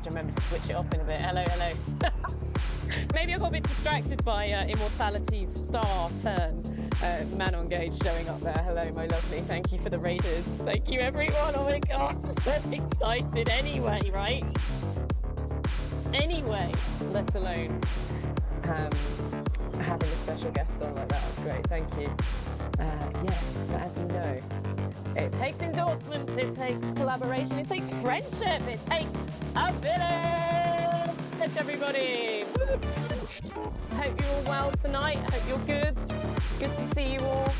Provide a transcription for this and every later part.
to remember to switch it off in a bit. Hello, hello. Maybe I got a bit distracted by Immortality's star turn. Man on Gage showing up there. Hello, my lovely. Thank you for the raiders. Thank you, everyone. Oh my God, so excited. Anyway, right? Anyway, let alone having a special guest on like that. That's great. Thank you. Yes, but as you know, it takes endorsements, it takes collaboration, it takes friendship, it takes a village, everybody. Woo. Hope you're all well tonight. Hope you're good. Good to see you all.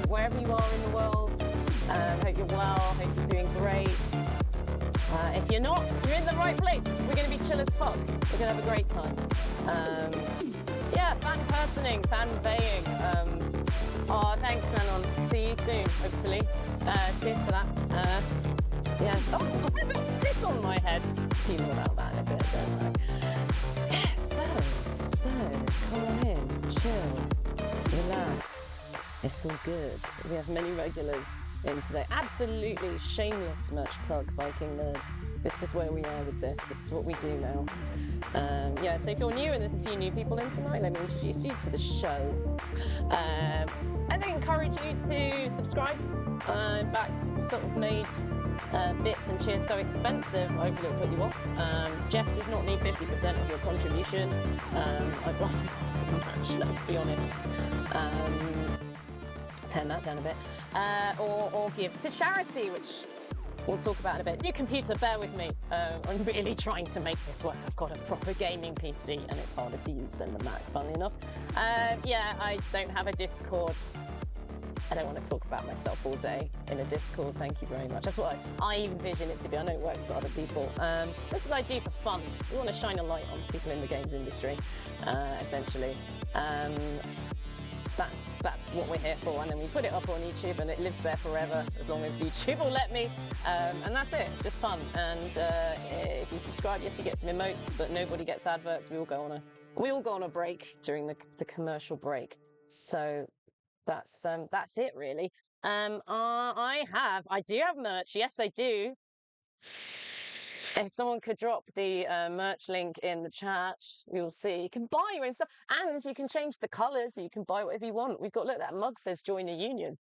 Wherever you are in the world. Hope you're well. Hope you're doing great. If you're not, you're in the right place. We're going to be chill as fuck. We're going to have a great time. Yeah, fan personing, fan baying. Oh, thanks, Manon. See you soon, hopefully. Cheers for that. Yes. Oh, what's this on my head? Do more about that in a bit, don't I? Yeah, so, come on in, chill, relax. It's all good. We have many regulars in today. Absolutely shameless merch plug, Viking Nerd. This is where we are with this. This is what we do now. Yeah, so if you're new and there's a few new people in tonight, let me introduce you to the show. I think encourage you to subscribe. In fact, sort of made bits and cheers so expensive, hopefully it'll put you off. Jeff does not need 50% of your contribution. I'd rather pass the match, let's be honest. Turn that down a bit. Or give to charity, which we'll talk about in a bit. New computer, bear with me. I'm really trying to make this work. I've got a proper gaming PC and it's harder to use than the Mac, funnily enough. Yeah, I don't have a Discord. I don't want to talk about myself all day in a Discord, thank you very much. That's what I envision it to be. I know it works for other people. This is what I do for fun. We want to shine a light on people in the games industry, essentially. That's what we're here for, and then we put it up on YouTube and it lives there forever as long as YouTube will let me, and that's it. It's just fun. And if you subscribe, yes, you get some emotes, but nobody gets adverts. We all go on a break during the commercial break. So that's it really. I do have merch. Yes, I do. If someone could drop the merch link in the chat, you'll see. You can buy your own stuff, and you can change the colours. You can buy whatever you want. We've got, look, that mug says "Join a Union."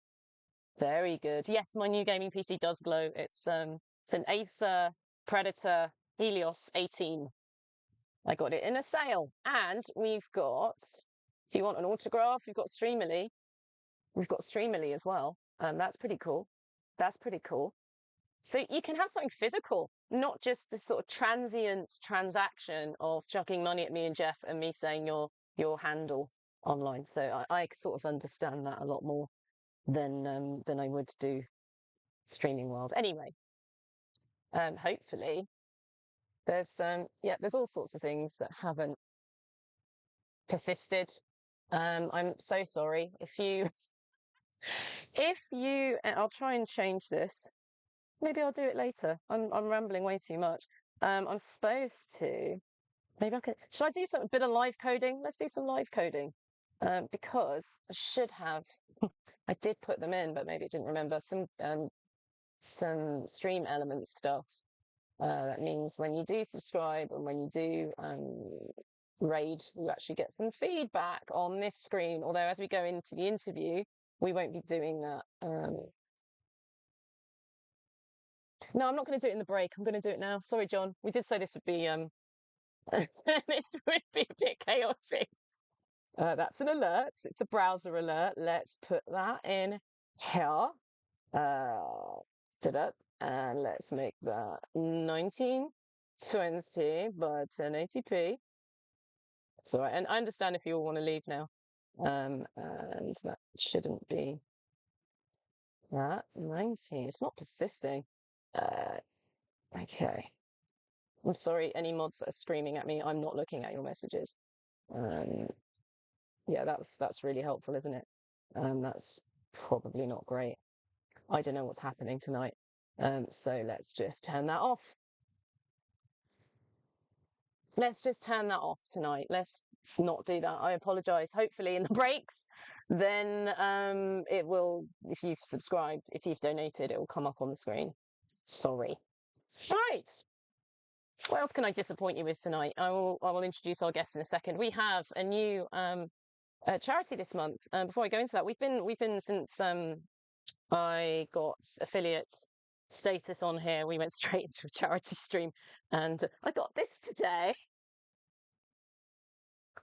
Very good. Yes, my new gaming PC does glow. It's an Acer Predator Helios 18. I got it in a sale, and we've got. If you want an autograph, we've got Streamily. We've got Streamily as well. That's pretty cool. That's pretty cool. So you can have something physical, not just this sort of transient transaction of chucking money at me and Jeff and me saying your handle online. So I sort of understand that a lot more than I would do streaming world. Anyway, hopefully there's all sorts of things that haven't persisted. I'm so sorry if you I'll try and change this. Maybe I'll do it later. I'm rambling way too much. I'm supposed to. Maybe I could. Should I do a bit of live coding? Let's do some live coding. Because I should have. I did put them in, but maybe I didn't remember some stream elements stuff. That means when you do subscribe and when you do raid, you actually get some feedback on this screen. Although as we go into the interview, we won't be doing that. No, I'm not going to do it in the break. I'm going to do it now. Sorry, John. We did say this would be this would be a bit chaotic. That's an alert. It's a browser alert. Let's put that in here. And let's make that 1920 by 1080p. So, and I understand if you all want to leave now. And that shouldn't be that 90. It's not persisting. Okay. I'm sorry, any mods that are screaming at me. I'm not looking at your messages. Yeah, that's really helpful, isn't it? That's probably not great. I don't know what's happening tonight. So let's just turn that off. Let's just turn that off tonight. Let's not do that. I apologize. Hopefully in the breaks, then it will, if you've subscribed, if you've donated, it will come up on the screen. Sorry. Right. What else can I disappoint you with tonight? I will introduce our guests in a second. We have a new charity this month. Before I go into that, we've been since I got affiliate status on here. We went straight into a charity stream, and I got this today.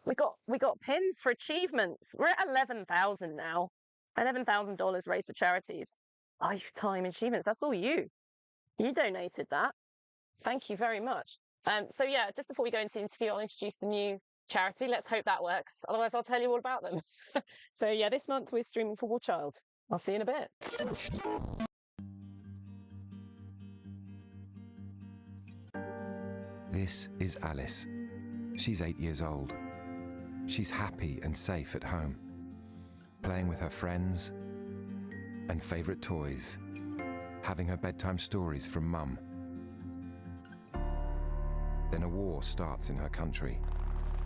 We got pins for achievements. We're at 11,000 now. $11,000 raised for charities. Lifetime achievements. That's all you. You donated that. Thank you very much. So yeah, just before we go into the interview, I'll introduce the new charity. Let's hope that works. Otherwise, I'll tell you all about them. So yeah, this month we're streaming for War Child. I'll see you in a bit. This is Alice. She's 8 years old. She's happy and safe at home, playing with her friends and favourite toys, having her bedtime stories from Mum. Then a war starts in her country,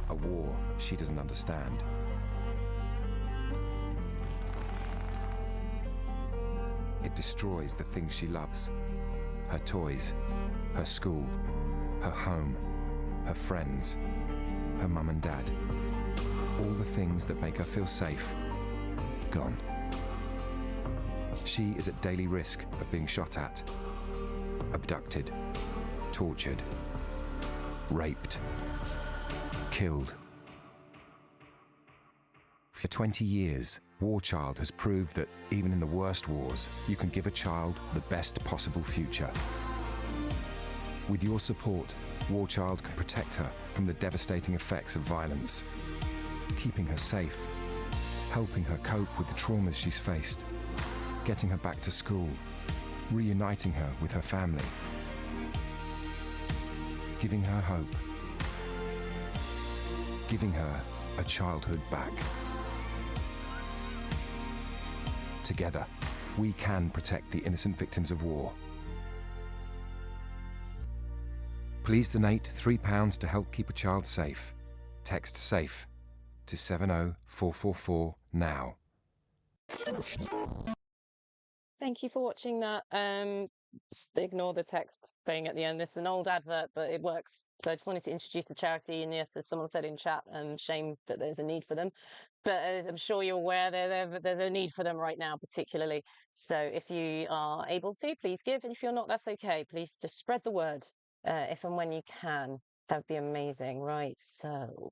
a war she doesn't understand. It destroys the things she loves, her toys, her school, her home, her friends, her mum and dad. All the things that make her feel safe, gone. She is at daily risk of being shot at, abducted, tortured, raped, killed. For 20 years, War Child has proved that even in the worst wars, you can give a child the best possible future. With your support, War Child can protect her from the devastating effects of violence, keeping her safe, helping her cope with the traumas she's faced, getting her back to school, reuniting her with her family, giving her hope, giving her a childhood back. Together, we can protect the innocent victims of war. Please donate £3 to help keep a child safe. Text SAFE to 70444 now. Thank you for watching that. Ignore the text thing at the end. This is an old advert, but it works. So I just wanted to introduce the charity. And yes, as someone said in chat, shame that there's a need for them. But as I'm sure you're aware, there's a need for them right now, particularly. So if you are able to, please give. And if you're not, that's okay. Please just spread the word if and when you can. That would be amazing. Right, so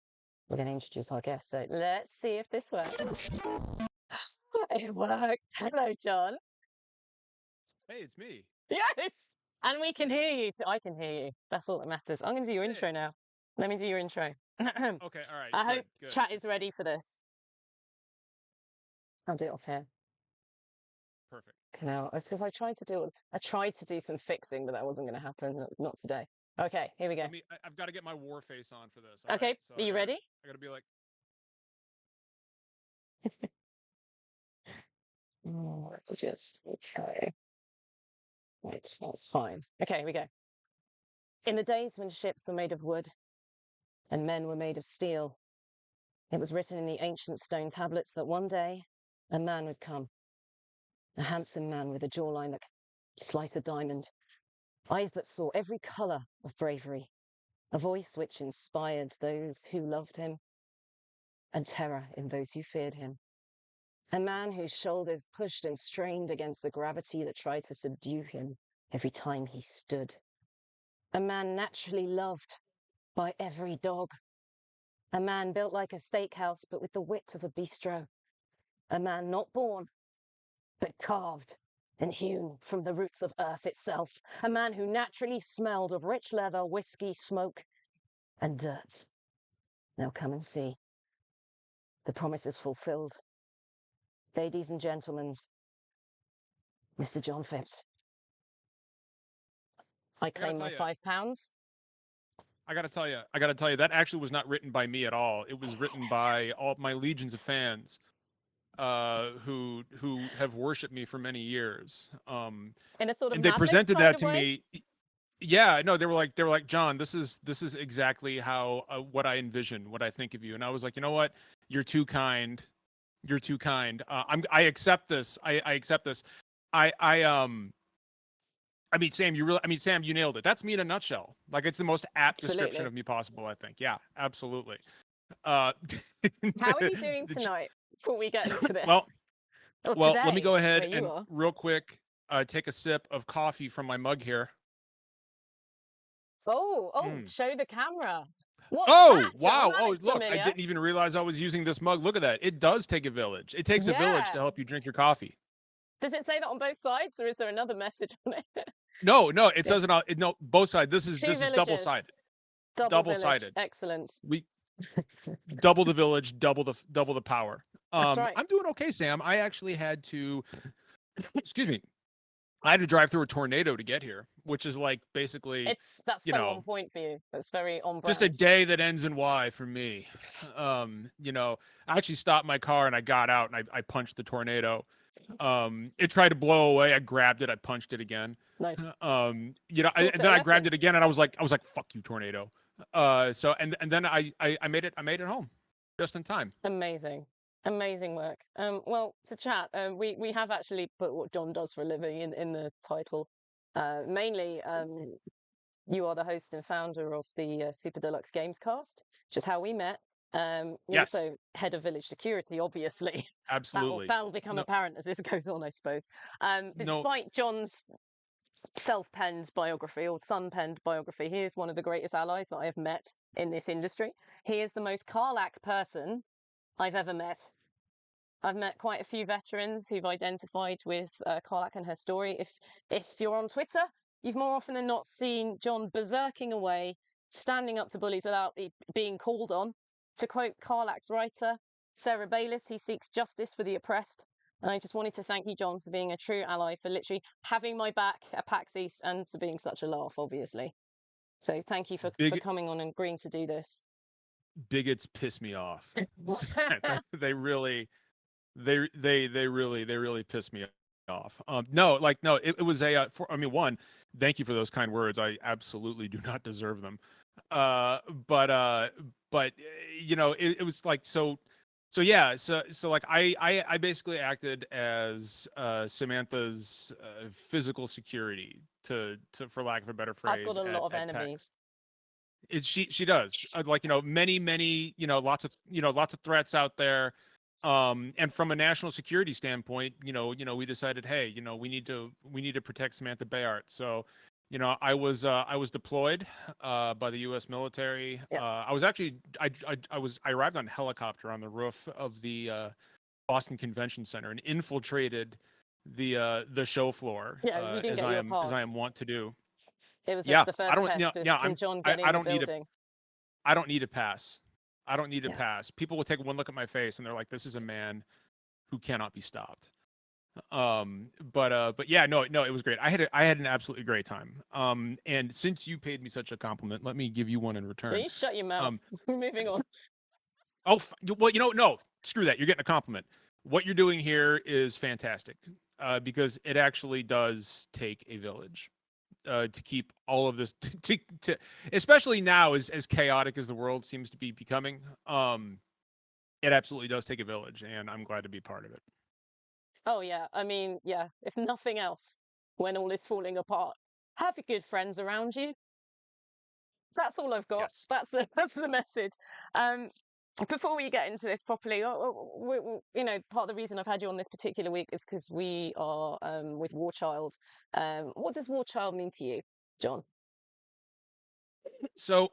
we're going to introduce our guest. So let's see if this works. It worked. Hello, John. Hey, it's me. Yes! And we can hear you. I can hear you. That's all that matters. I'm going to do your intro now. Let me do your intro. Okay, all right. I hope good. chat is ready for this. I'll do it off here. Perfect. Now, it's because I tried to do some fixing, but that wasn't going to happen. Not today. Okay, here we go. I've got to get my war face on for this. Okay, right, so are you ready? I got to be like... Okay. Right, that's fine. Okay, here we go. In the days when ships were made of wood and men were made of steel, it was written in the ancient stone tablets that one day a man would come. A handsome man with a jawline that could slice a diamond, eyes that saw every colour of bravery, a voice which inspired those who loved him, and terror in those who feared him. A man whose shoulders pushed and strained against the gravity that tried to subdue him every time he stood. A man naturally loved by every dog. A man built like a steakhouse, but with the wit of a bistro. A man not born, but carved and hewn from the roots of earth itself. A man who naturally smelled of rich leather, whiskey, smoke, and dirt. Now come and see. The promise is fulfilled. Ladies and gentlemen, Mr. John Phipps. I claim my £5. I gotta tell you, that actually was not written by me at all. It was written by all my legions of fans who have worshipped me for many years. In a sort of and they Mavericks presented kind that of to way? me. Yeah, no, they were like, John, this is exactly how what I envision, what I think of you. And I was like, you know what? You're too kind. You're too kind. I accept this. I accept this. I mean, Sam, Sam, you nailed it. That's me in a nutshell. Like, it's the most apt description Absolutely. of me possible, I think. Yeah, absolutely. Uh, How are you doing the ch- tonight before we get into well, this? Or let me today, go where ahead you and are? real quick take a sip of coffee from my mug here. Oh, Mm. show the camera. What's Oh, that, John? wow. That Oh, looks look, I familiar. didn't even realize I was using this mug. Look at that. It does take a village. It takes a village to Yeah. help you drink your coffee. Does it say that on both sides, or is there another message on it? No, it Yeah. says it on no both sides. Two This is double villages, sided. double Double village. sided. Excellent. We double the village, double the power. That's right. I'm doing okay, Sam. I actually had to excuse me. I had to drive through a tornado to get here, which is like basically, That's you so know, on point for you. That's very on just a brand. day that ends in Y for me. I actually stopped my car and I got out and I punched the tornado. It tried to blow away. I grabbed it. I punched it again. Nice. And Taught it then a I grabbed lesson. it again and I was like, fuck you, tornado. And then I made it home just in time. Amazing. Amazing work. Well, to chat, we have actually put what John does for a living in the title. Mainly, you are the host and founder of the Super Deluxe Games Cast, which is how we met. You're Yes, also head of village security, obviously. absolutely. That'll become No, apparent as this goes on, I suppose. no, Despite John's self-penned biography or sun-penned biography, he is one of the greatest allies that I have met in this industry. He is the most Carlac person I've ever met. I've met quite a few veterans who've identified with Carlac and her story. If you're on Twitter, you've more often than not seen John berserking away, standing up to bullies without being called on. To quote Carlac's writer, Sarah Bayliss, he seeks justice for the oppressed. And I just wanted to thank you, John, for being a true ally, for literally having my back at PAX East, and for being such a laugh, obviously. So thank you for big coming on and agreeing to do this. bigots piss me off. They really, they really piss me off. No, it was one, thank you for those kind words. I absolutely do not deserve them. Uh, but uh, it was like yeah, so like I basically acted as Samantha's physical security to for lack of a better I've got phrase a lot of at PAX. enemies. She does like many lots of threats out there, and from a national security standpoint, we decided, hey, we need to protect Samantha Bayard. So I was deployed by the U.S. military. Yeah. I was actually I arrived on a helicopter on the roof of the Boston Convention Center and infiltrated the show floor, Yeah, you didn't get your as I pass. am wont to do. It was Yeah, the I first don't. test was, can John get I in the don't need a building? I don't need a pass. I don't need a Yeah. pass. People will take one look at my face and they're like, "This is a man who cannot be stopped." But yeah, no, it was great. I had an absolutely great time. And since you paid me such a compliment, let me give you one in return. Please shut your mouth. Um, Moving on. well, no, screw that. You're getting a compliment. What you're doing here is fantastic, because it actually does take a village. To keep all of this to especially now as chaotic as the world seems to be becoming, it absolutely does take a village, and I'm glad to be part of it. Oh yeah, I mean, yeah, if nothing else, when all is falling apart, have your good friends around you. That's all I've got. Yes. That's the message. Um, Before we get into this properly, part of the reason I've had you on this particular week is because we are with War Child. What does War Child mean to you, John? So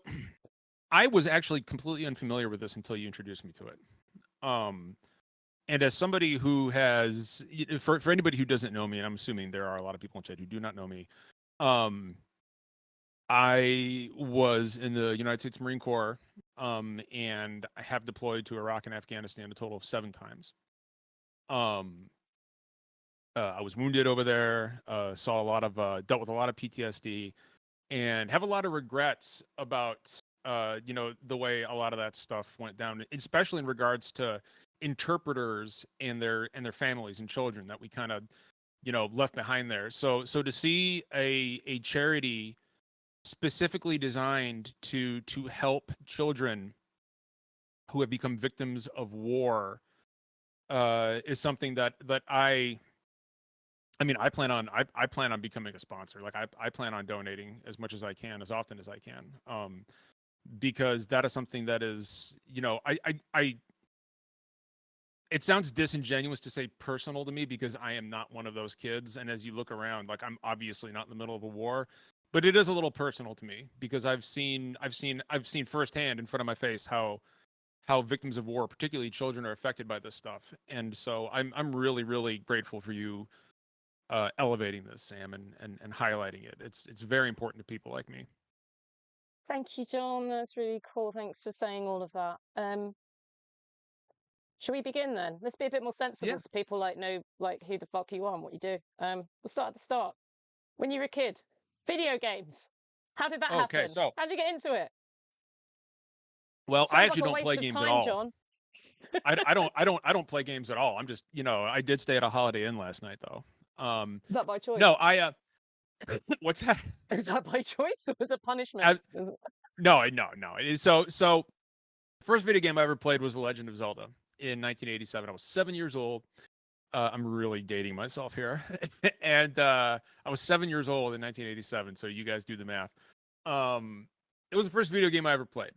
I was actually completely unfamiliar with this until you introduced me to it. And as somebody who has, for anybody who doesn't know me, and I'm assuming there are a lot of people in chat who do not know me, I was in the United States Marine Corps, and I have deployed to Iraq and Afghanistan a total of 7 times. I was wounded over there, saw a lot of, dealt with a lot of PTSD, and have a lot of regrets about, the way a lot of that stuff went down, especially in regards to interpreters and their families and children that we kind of, left behind there. So to see a charity specifically designed to help children who have become victims of war, is something that I I mean, I plan on becoming a sponsor. Like I plan on donating as much as I can, as often as I can, because that is something that is, I it sounds disingenuous to say personal to me because I am not one of those kids. And as you look around, like I'm obviously not in the middle of a war, but it is a little personal to me because I've seen firsthand in front of my face how victims of war, particularly children, are affected by this stuff. And so I'm really, really grateful for you elevating this, Sam, and highlighting it. It's very important to people like me. Thank you, John. That's really cool. Thanks for saying all of that. Should we begin then? Let's be a bit more sensible Yeah. so people know like who the fuck you are and what you do. We'll start at the start. When you were a kid, video games. How did that Okay. happen? So, How'd you get into it? well, I Sounds like actually a don't play waste of games at time, all. John. I don't play games at all. I'm just, I did stay at a Holiday Inn last night though. Is that by choice? No, what's that? Is that by choice or was it punishment? I, no. It is so. First video game I ever played was The Legend of Zelda in 1987. I was 7 years old. I'm really dating myself here, and I was 7 years old in 1987. So you guys do the math. It was the first video game I ever played,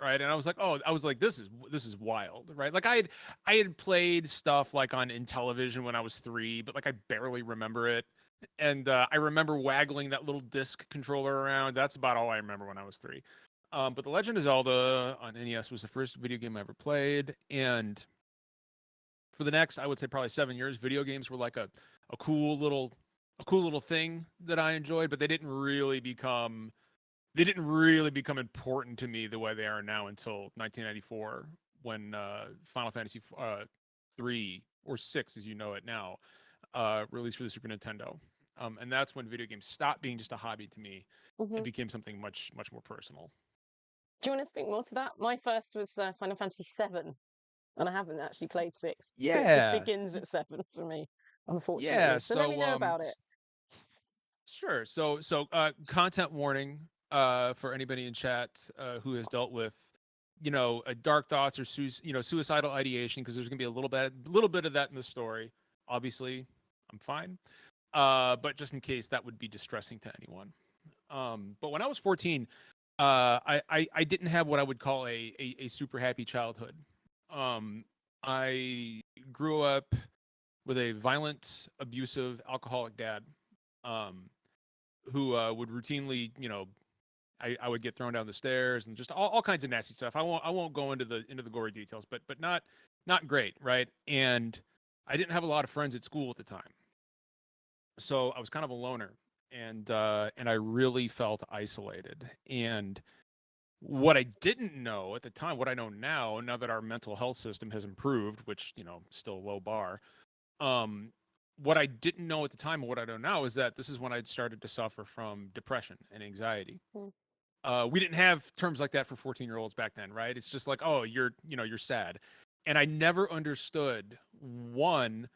right? And I was like, oh, I was like, this is wild, right? Like I had played stuff like on in television when I was 3, but like I barely remember it. And I remember waggling that little disc controller around. That's about all I remember when I was 3. But The Legend of Zelda on NES was the first video game I ever played, and for the next, I would say probably 7 years, video games were like a cool little thing that I enjoyed, but they didn't really become important to me the way they are now until 1994 when Final Fantasy 3 or 6, as you know it now, released for the Super Nintendo. And that's when video games stopped being just a hobby to me and became something much, much more personal. Do you want to speak more to that? My first was Final Fantasy 7, and I haven't actually played 6. It just Yeah. begins at 7 for me, unfortunately. Yeah. So let me know about it. Sure. So content warning for anybody in chat who has dealt with dark thoughts or suicidal ideation, because there's going to be a little bit of that in the story. Obviously, I'm fine. But just in case that would be distressing to anyone. But when I was 14, I didn't have what I would call a super happy childhood. I grew up with a violent, abusive, alcoholic dad, um, who would routinely, I would get thrown down the stairs and just all kinds of nasty stuff. I won't go into the gory details, but not great, right? And I didn't have a lot of friends at school at the time, so I was kind of a loner, and I really felt isolated. And what I didn't know at the time, what I know now that our mental health system has improved, which still a low bar, um, what I didn't know at the time and what I know now is that this is when I'd started to suffer from depression and anxiety. Mm. We didn't have terms like that for 14-year-olds back then, right? It's just like, oh, you're sad. And I never understood, one,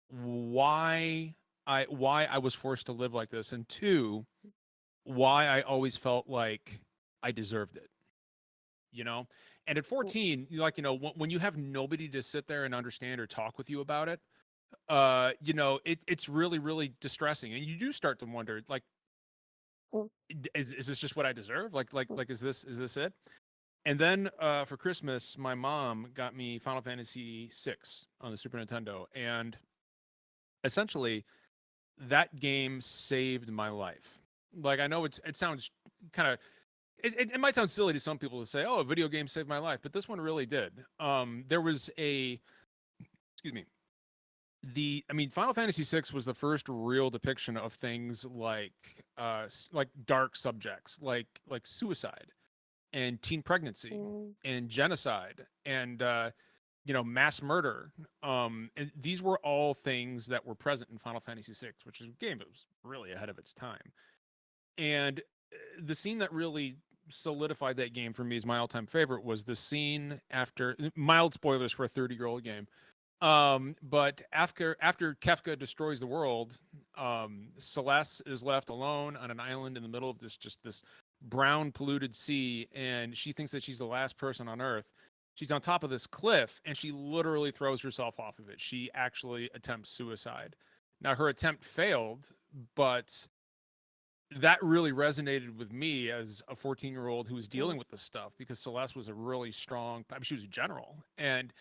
why I was forced to live like this, and two, why I always felt like I deserved it. You know? And at 14, when you have nobody to sit there and understand or talk with you about it, it's really, really distressing. And you do start to wonder, like, Mm. is this just what I deserve? Like, is this it? And then for Christmas, my mom got me Final Fantasy 6 on the Super Nintendo, and essentially that game saved my life. Like, I know it sounds kind of it might sound silly to some people to say, oh, a video game saved my life, but this one really did. There was excuse me, Final Fantasy 6 was the first real depiction of things like dark subjects, like suicide and teen pregnancy Mm. and genocide and mass murder. And these were all things that were present in Final Fantasy 6, which is a game that was really ahead of its time. And the scene that really solidified that game for me as my all-time favorite was the scene after, mild spoilers for a 30-year-old game, but after Kefka destroys the world, Celeste is left alone on an island in the middle of this brown polluted sea, and she thinks that she's the last person on Earth. She's on top of this cliff, and she literally throws herself off of it. She actually attempts suicide. Now her attempt failed, but that really resonated with me as a 14-year-old who was dealing with this stuff, because Celeste was a really strong, I mean, she was a general. And,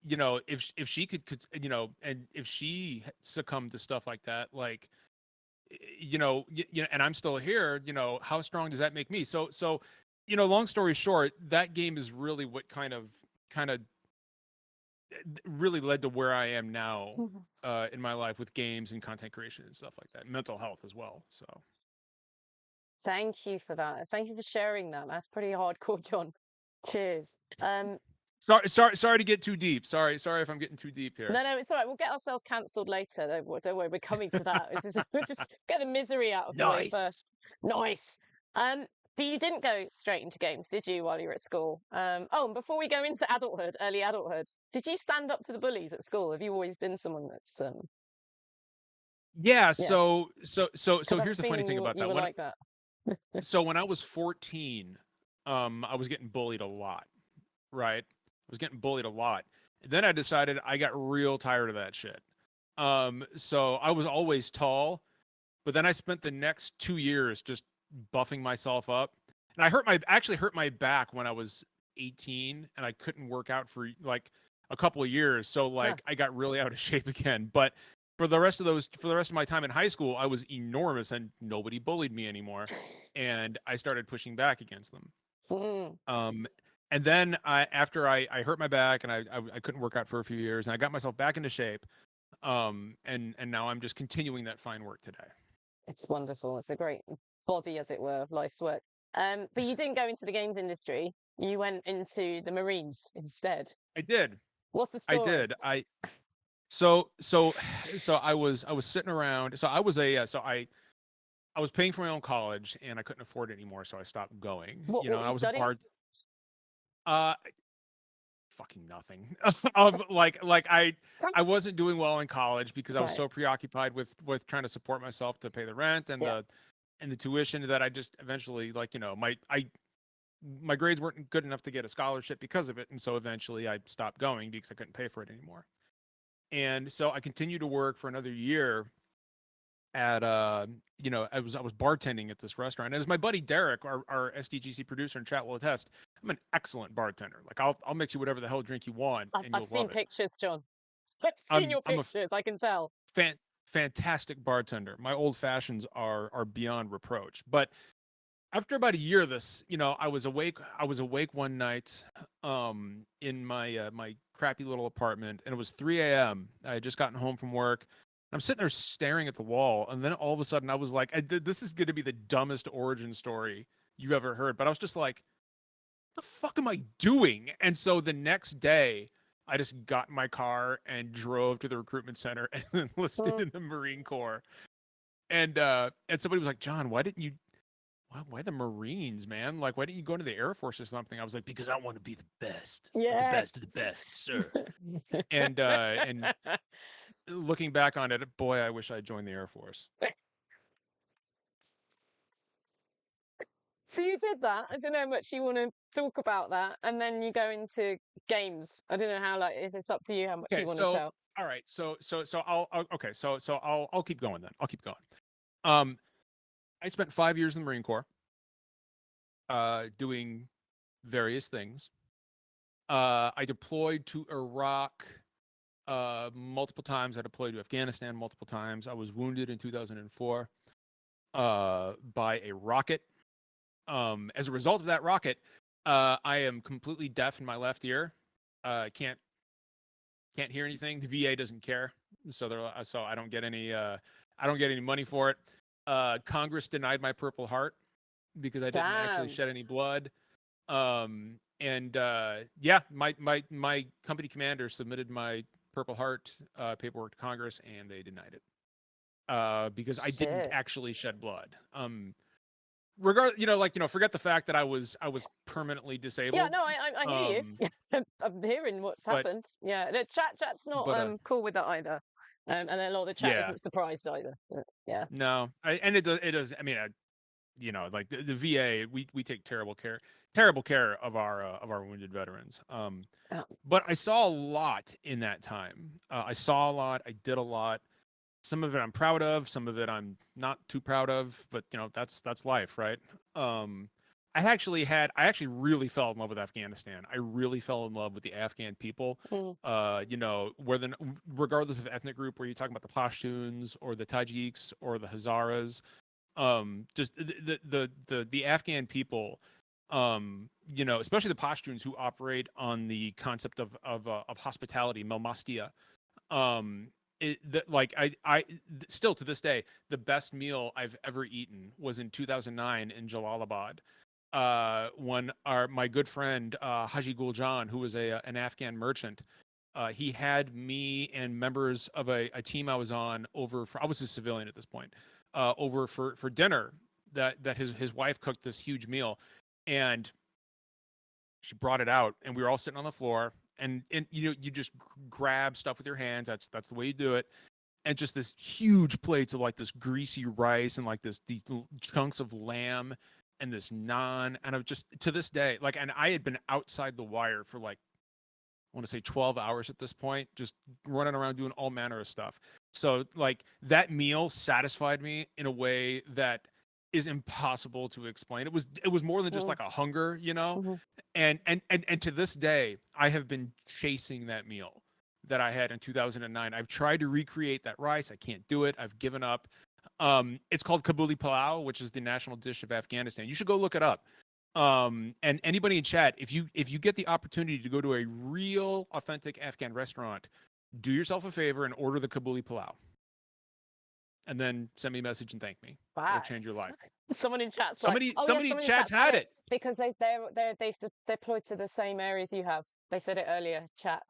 you know, if she could, you know, and if she succumbed to stuff like that, like, you know, and I'm still here, you know, how strong does that make me? So, you know, long story short, that game is really what kind of really led to where I am now in my life with games and content creation and stuff like that, mental health as well. So Thank you for that. Thank you for sharing that. That's pretty hardcore, John. Cheers. sorry to get too deep. Sorry if I'm getting too deep here. No, it's all right. We'll get ourselves cancelled later. Don't worry, we're coming to that. We'll just get the misery out of the way first. Nice. But you didn't go straight into games, did you, while you were at school? Oh, and before we go into adulthood, early adulthood, did you stand up to the bullies at school? Have you always been someone that's Yeah, yeah? so Because I have here's a the funny feeling thing about you that. were like that. So when I was 14, I was getting bullied a lot, right? I was getting bullied a lot. Then I decided I got real tired of that shit. So I was always tall, but then I spent the next 2 years just buffing myself up. And actually hurt my back when I was 18, and I couldn't work out for like a couple of years. So like I got really out of shape again. But for the rest of my time in high school, I was enormous and nobody bullied me anymore. And I started pushing back against them. Um, and then after I hurt my back and I couldn't work out for a few years, and I got myself back into shape. And now I'm just continuing that fine work today. It's wonderful. It's a great body, as it were, of life's work. But you didn't go into the games industry. You went into the Marines instead. I did. What's the I story? did. So I was sitting around. I was paying for my own college and I couldn't afford it anymore, so I stopped going. What You know, were and you I was a studying? uh fucking nothing. Like I wasn't doing well in college because I was Okay. so preoccupied with trying to support myself to pay the rent and Yeah. the tuition, that I just eventually, like, you know, my grades weren't good enough to get a scholarship because of it, and so eventually I stopped going because I couldn't pay for it anymore. And so I continued to work for another year at you know, I was bartending at this restaurant. And as my buddy Derek, our SDGC producer in chat will attest, I'm an excellent bartender. Like I'll mix you whatever the hell drink you want and I've you'll seen love it. pictures, John. I've seen I'm your I'm a pictures. I can tell. fantastic bartender. My old fashions are beyond reproach. But after about a year of this, you know, I was awake one night in my crappy little apartment, and it was 3 a.m. I had just gotten home from work. I'm sitting there staring at the wall, and then all of a sudden I was like, this is going to be the dumbest origin story you ever heard, but I was just like, the fuck am I doing? And so the next day, I just got in my car and drove to the recruitment center and enlisted in the Marine Corps. And somebody was like, John, why the Marines, man? Like, why didn't you go into the Air Force or something? I was like, because I want to be the best of the Yes. best of the best, sir. And looking back on it, boy, I wish I joined the Air Force. So you did that. I don't know how much you want to talk about that, and then you go into games. I don't know how. Like, it's up to you how much Okay, you want to so tell. all right, I'll keep going then. I'll keep going. Um, I spent 5 years in the Marine Corps, doing various things. I deployed to Iraq multiple times. I deployed to Afghanistan multiple times. I was wounded in 2004 by a rocket. As a result of that rocket, I am completely deaf in my left ear. Can't hear anything. The VA doesn't care, so I don't get any money for it. Congress denied my Purple Heart because I didn't actually Damn. shed any blood. Yeah, my company commander submitted my Purple Heart paperwork to Congress, and they denied it because I didn't Shit. actually shed blood. Forget the fact that I was permanently Yeah, disabled. no, I hear you. Yes, I'm hearing what's But happened. Yeah, the chat's not but cool with that either, and a lot of the chat yeah, isn't surprised either. Yeah. no, and it does. I mean, like the VA, we take terrible care of our wounded veterans. Oh, But I saw a lot in that time. I saw a lot. I did a lot. Some of it I'm proud of, some of it I'm not too proud of, but you know, that's life, right? Um, I actually really fell in love with Afghanistan. I really fell in love with the Afghan people. Mm. You know, regardless of ethnic group, where you talking about the Pashtuns or the Tajiks or the Hazaras, just the Afghan people, you know, especially the Pashtuns who operate on the concept of hospitality, Melmastia. um like still to this day, the best meal I've ever eaten was in 2009 in Jalalabad, when my good friend Haji Guljan, who was an Afghan merchant, he had me and members of a team I was on over for, I was a civilian at this point, over for dinner. That his wife cooked this huge meal, and she brought it out, and we were all sitting on the floor, and you know, you just grab stuff with your hands. That's the way you do it. And just this huge plates of like this greasy rice and like these chunks of lamb and this naan. And I've just, to this day, like, and I had been outside the wire for like, I want to say 12 hours at this point, just running around doing all manner of stuff. So like that meal satisfied me in a way that is impossible to explain. It was more than just Mm. like a hunger, you know? Mhm. And to this day, I have been chasing that meal that I had in 2009. I've tried to recreate that rice. I can't do it. I've given up. It's called Kabuli Palau, which is the national dish of Afghanistan. You should go look it up. And anybody in chat, if you get the opportunity to go to a real authentic Afghan restaurant, do yourself a favor and order the Kabuli Palau, and then send me a message and thank me. It'll change your Facts. life. Someone in chat's like, Somebody oh yeah, somebody in someone in chat's chat's had had it it. because they've deployed to the same areas you have. They said it earlier, chat.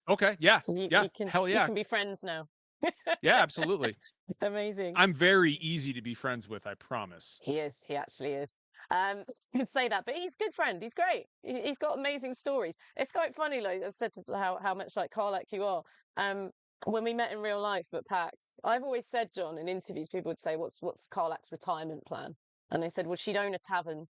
Okay, yeah, So you, yeah, you can hell you yeah, can be friends now. yeah, absolutely. Amazing. I'm very easy to be friends with, I promise. He is. He actually is. You could say that, but he's a good friend. He's great. He's got amazing stories. It's quite funny, like I said, how much like Carlac you are. Um, when we met in real life at PAX, I've always said, John, in interviews, people would say, "What's Carlac's retirement plan?" And they said, "Well, she'd own a tavern.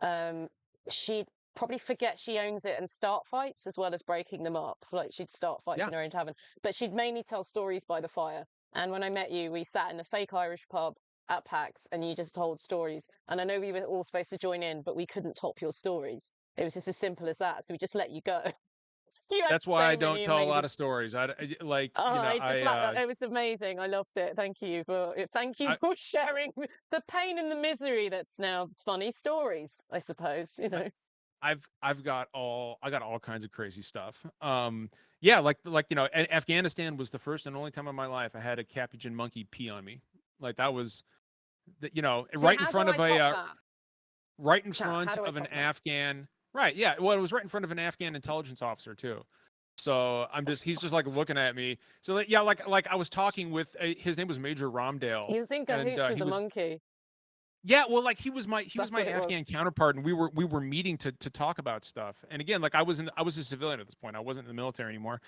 Um, she'd probably forget she owns it and start fights as well as breaking them up. Like she'd start fights Yeah, in her own tavern, but she'd mainly tell stories by the fire." And when I met you, we sat in a fake Irish pub at PAX and you just told stories. And I know we were all supposed to join in, but we couldn't top your stories. It was just as simple as that. So we just let you go. You had that's why I so don't many tell a lot amazing. of stories. Like, Oh, you know, I just like it was amazing. I loved it. Thank you I for sharing the pain and the misery that's now funny stories, I suppose, you I know. I got all kinds of crazy stuff. Yeah, like you know, Afghanistan was the first and only time in my life I had a Capuchin monkey pee on me. Like that was, you know, See, how do I top that? right in Chat, how front do I of an top that? Afghan. Right, yeah. Well, it was right in front of an Afghan intelligence officer too. So he's just like looking at me. So like, yeah, like I was talking with his name was Major Romdale, He was in and cahoots with he the was, monkey. yeah, well, like he was That's my what it was. Afghan counterpart, and we were meeting to talk about stuff. And again, like I was a civilian at this point. I wasn't in the military anymore.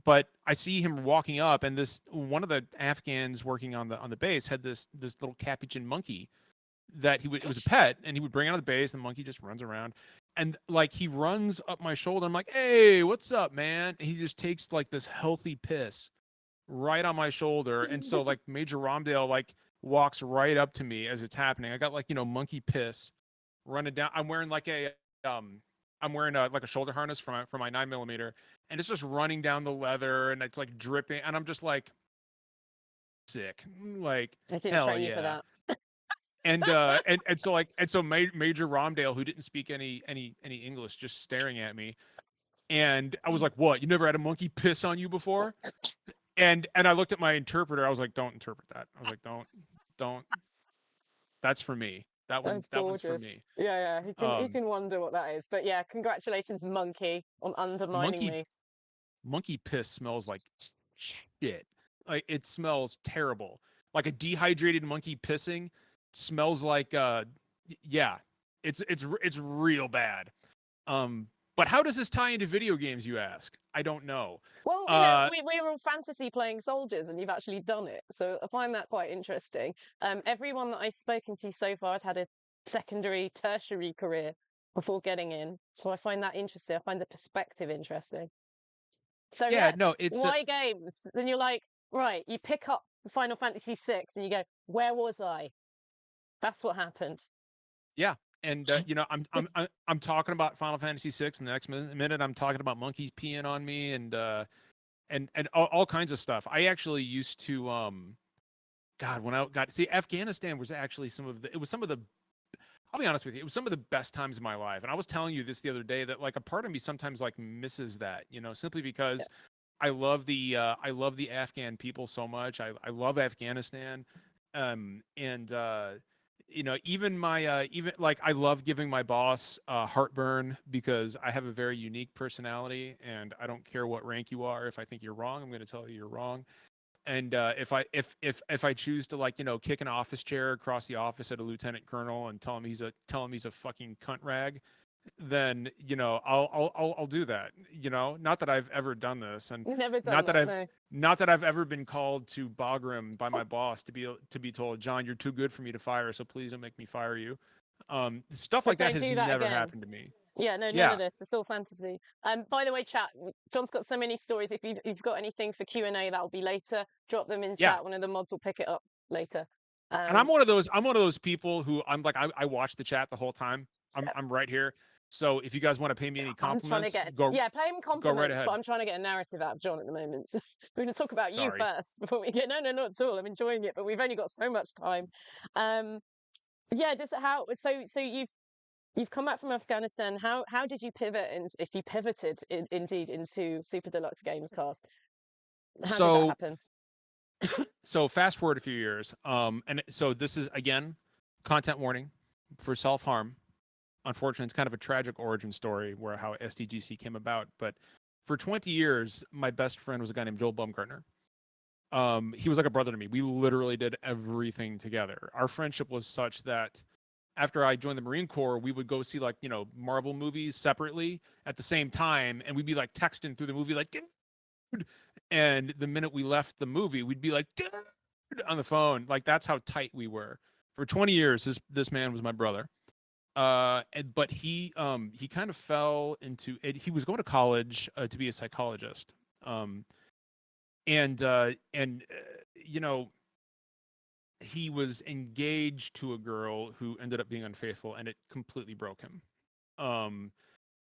But I see him walking up, and this one of the Afghans working on the base had this little Capuchin monkey that he would, it was a pet, and he would bring it on the base, and the monkey just runs around. And like he runs up my shoulder. I'm like, "Hey, what's up, man?" And he just takes like this healthy piss right on my shoulder. And so like Major Romdale like walks right up to me as it's happening. I got like, you know, monkey piss running down. I'm wearing like um I'm wearing like a shoulder harness for my 9mm, and it's just running down the leather, and it's like dripping, and I'm just like sick. Like I didn't hell train you for yeah. that. And so like, and so Major Romdale, who didn't speak any English, just staring at me. And I was like, "What? You never had a monkey piss on you before?" And I looked at my interpreter. I was like, "Don't interpret that." I was like, don't. That's for me. That's That one's for gorgeous. me. Yeah, yeah. He Um, can wonder what that is. But yeah, congratulations, Monkey, on undermining monkey me. monkey piss smells like shit. Like it smells terrible. Like a dehydrated monkey pissing smells like yeah. It's real bad. But how does this tie into video games, you ask? I don't know. Well, you know, Uh we were all fantasy playing soldiers, and you've actually done it. So I find that quite interesting. Everyone that I've spoken to so far has had a secondary, tertiary career before getting in. So I find that interesting. I find the perspective interesting. So yeah, no, yes, it's a why games? Then you're like, right, you pick up Final Fantasy VI, and you go, "Where was I?" That's what happened. Yeah. And I'm talking about Final Fantasy VI, and the next minute I'm talking about monkeys peeing on me, and all kinds of stuff. I actually used to God, when I got see Afghanistan was actually some of the I'll be honest with you, it was some of the best times of my life. And I was telling you this the other day that like a part of me sometimes like misses that, simply because I love the Afghan people so much. I love Afghanistan. And even my even like I love giving my boss heartburn because I have a very unique personality and I don't care what rank you are. If I think you're wrong, I'm going to tell you you're wrong. And if I choose to like kick an office chair across the office at a lieutenant colonel and tell him he's a fucking cunt rag, then I'll do that. Not that I've ever done this, and You've never done not that that, I've no. not that I've ever been called to Bagram by my boss to be told, John, you're too good for me to fire, so please don't make me fire you. Stuff But like that don't has do that never again. happened to me. Yeah, no, none Yeah, of this. It's all fantasy. By the way, chat. John's got so many stories. If you've got anything for Q&A, that'll be later. Drop them in yeah. chat. One of the mods will pick it up later. And I'm Um, one of those. I'm one of those people who I'm like I watch the chat the whole time. I'm right here. So if you guys want to pay me any I'm trying to compliments, get, yeah, play him go right compliments, but ahead. I'm trying to get a narrative out of John at the moment. So we're going to talk about you Sorry. first before we get, no, not at all. I'm enjoying it, but we've only got so much time. Um, yeah, just how, so you've come back from Afghanistan. How did you pivot, and if you pivoted indeed into Super Deluxe Games Cast? How did that So happen? so fast forward a few years. And so this is again content warning for self harm. Unfortunately, it's kind of a tragic origin story where how SDGC came about. But for 20 years, my best friend was a guy named Joel Baumgartner. He was like a brother to me. We literally did everything together. Our friendship was such that after I joined the Marine Corps, we would go see like, Marvel movies separately at the same time. And we'd be like texting through the movie, like, dude. And the minute we left the movie, we'd be like, dude, on the phone. Like that's how tight we were. For 20 years, this man was my brother. But he kind of fell into it. He was going to college to be a psychologist. Um, and you know, he was engaged to a girl who ended up being unfaithful, and it completely broke him. Um,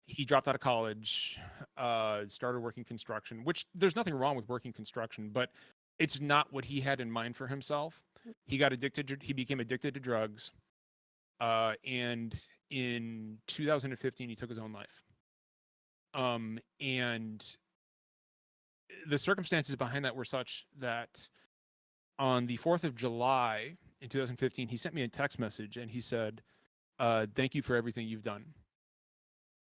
he dropped out of college, started working construction, which there's nothing wrong with working construction, but it's not what he had in mind for himself. He became addicted to drugs, and in 2015 he took his own life. And the circumstances behind that were such that on the 4th of July in 2015, he sent me a text message and he said, thank you for everything you've done.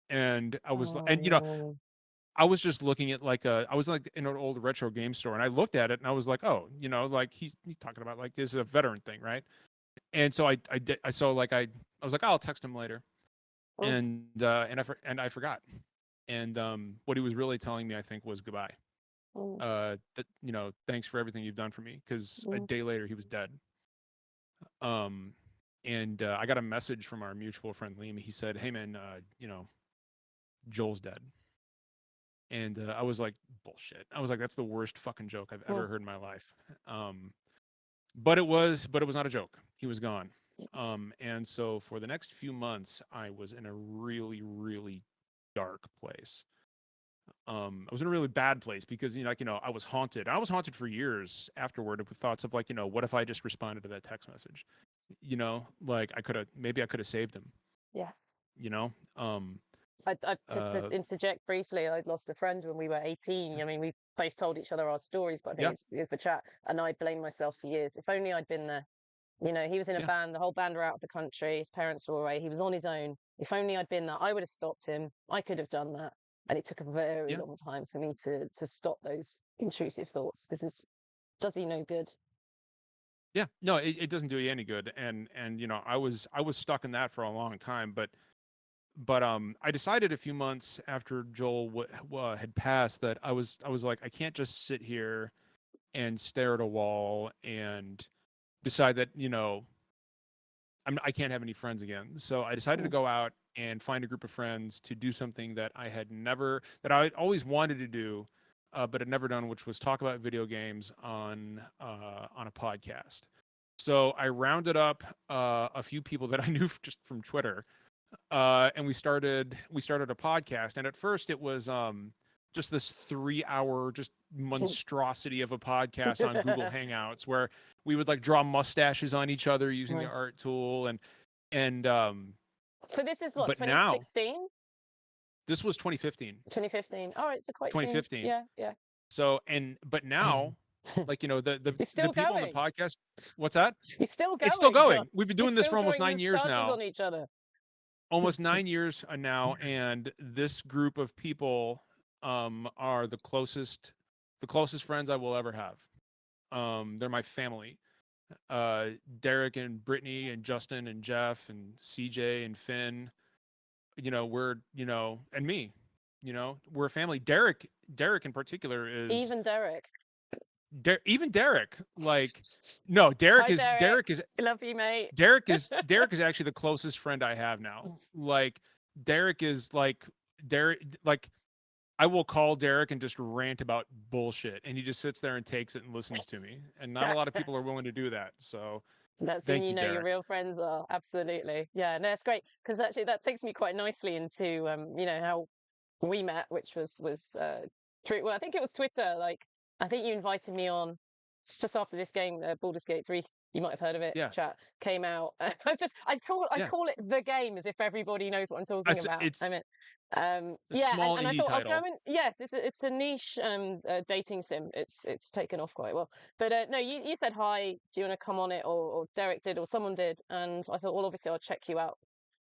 And I was, Oh and no. I was just looking at I was like in an old retro game store and I looked at it and I was like, oh, like he's talking about like this is a veteran thing, right? And so I did, I was like, oh, I'll text him later. Mm, And I forgot. And what he was really telling me, I think, was goodbye. mm, That thanks for everything you've done for me. Because a mm. day later he was dead. Um, and I got a message from our mutual friend Liam. He said, "Hey man, Joel's dead." And I was like, "Bullshit." I was like, "That's the worst fucking joke I've Mm. ever heard in my life." But it was not a joke. He was gone. And so for the next few months, I was in a really, really dark place. I was in a really bad place because I was haunted. I was haunted for years afterward with thoughts of like, what if I just responded to that text message? Like I could have saved him. Yeah. You know, um, To uh, interject briefly, I lost a friend when we were 18. I mean, we both told each other our stories, but I think yeah, it's good for chat. And I blame myself for years. If only I'd been there. He was in a yeah, band. The whole band were out of the country. His parents were away. He was on his own. If only I'd been there, I would have stopped him. I could have done that. And it took a very yeah, long time for me to stop those intrusive thoughts because it does he no good. yeah. No, it doesn't do you any good. And I was stuck in that for a long time, but I decided a few months after Joel had passed that I was like I can't just sit here and stare at a wall and decide that I can't have any friends again. So I decided to Mm, go out and find a group of friends to do something that I had always wanted to do, but had never done, which was talk about video games on a podcast. So I rounded up a few people that I knew just from Twitter, and we started a podcast. And at first, it was just this 3 hour just monstrosity of a podcast on Google Hangouts where we would like draw mustaches on each other using the Nice. art tool and So this is what, but now 2016? this was 2015. 2015. All right, so quite soon. 2015. Yeah, yeah. So but now, like, you know, the He's still people on the going. podcast, what's that? He's still going. It's still going. John. We've been He's doing this still for almost drawing 9 years moustaches now. on each other. Almost 9 years now, and this group of people are the closest friends I will ever have. They're my family. Derek and Brittany and Justin and Jeff and CJ and Finn, you know, we're, you know, and me, you know, we're a family. Derek in particular is Even Derek. even Derek, like, no, Derek Hi, is Derek. Derek is I love you, mate. Derek is actually the closest friend I have now. Like, Derek is like I will call Derek and just rant about bullshit, and he just sits there and takes it and listens to me. And not a lot of people are willing to do that. So That's thank when you know your Derek. real friends are. Absolutely. Yeah, no, it's great because actually that takes me quite nicely into you know, how we met, which was through, well, I think it was Twitter. Like, I think you invited me on just after this game, Baldur's Gate 3. You might have heard of it. Yeah. Chat came out. I Yeah. call it the game as if everybody knows what I'm talking about. It's I mean, a yeah, small and I indie thought title. I'll go and yes, it's a niche dating sim. It's taken off quite well. But no, you said hi. Do you want to come on it? Or Derek did, or someone did, and I thought, well, obviously I'll check you out.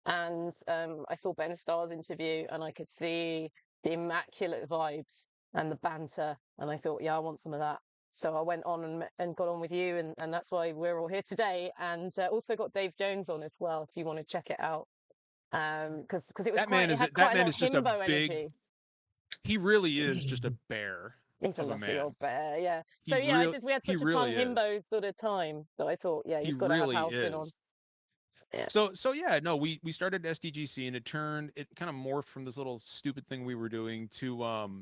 And I saw Ben Starr's interview, and I could see the immaculate vibes and the banter, and I thought, yeah, I want some of that. So I went on and got on with you, and that's why we're all here today. And also got Dave Jones on as well, if you want to check it out. Because it was it had quite a lot of just a himbo big. energy. He really is just a bear. He's a of a lovely man. old bear, yeah. He So yeah, real- we had he such a really fun is. himbo sort of time that I thought, yeah, He you've got to have really Halcyon on. is. Yeah. So yeah, no, we started SDGC, and it kind of morphed from this little stupid thing we were doing to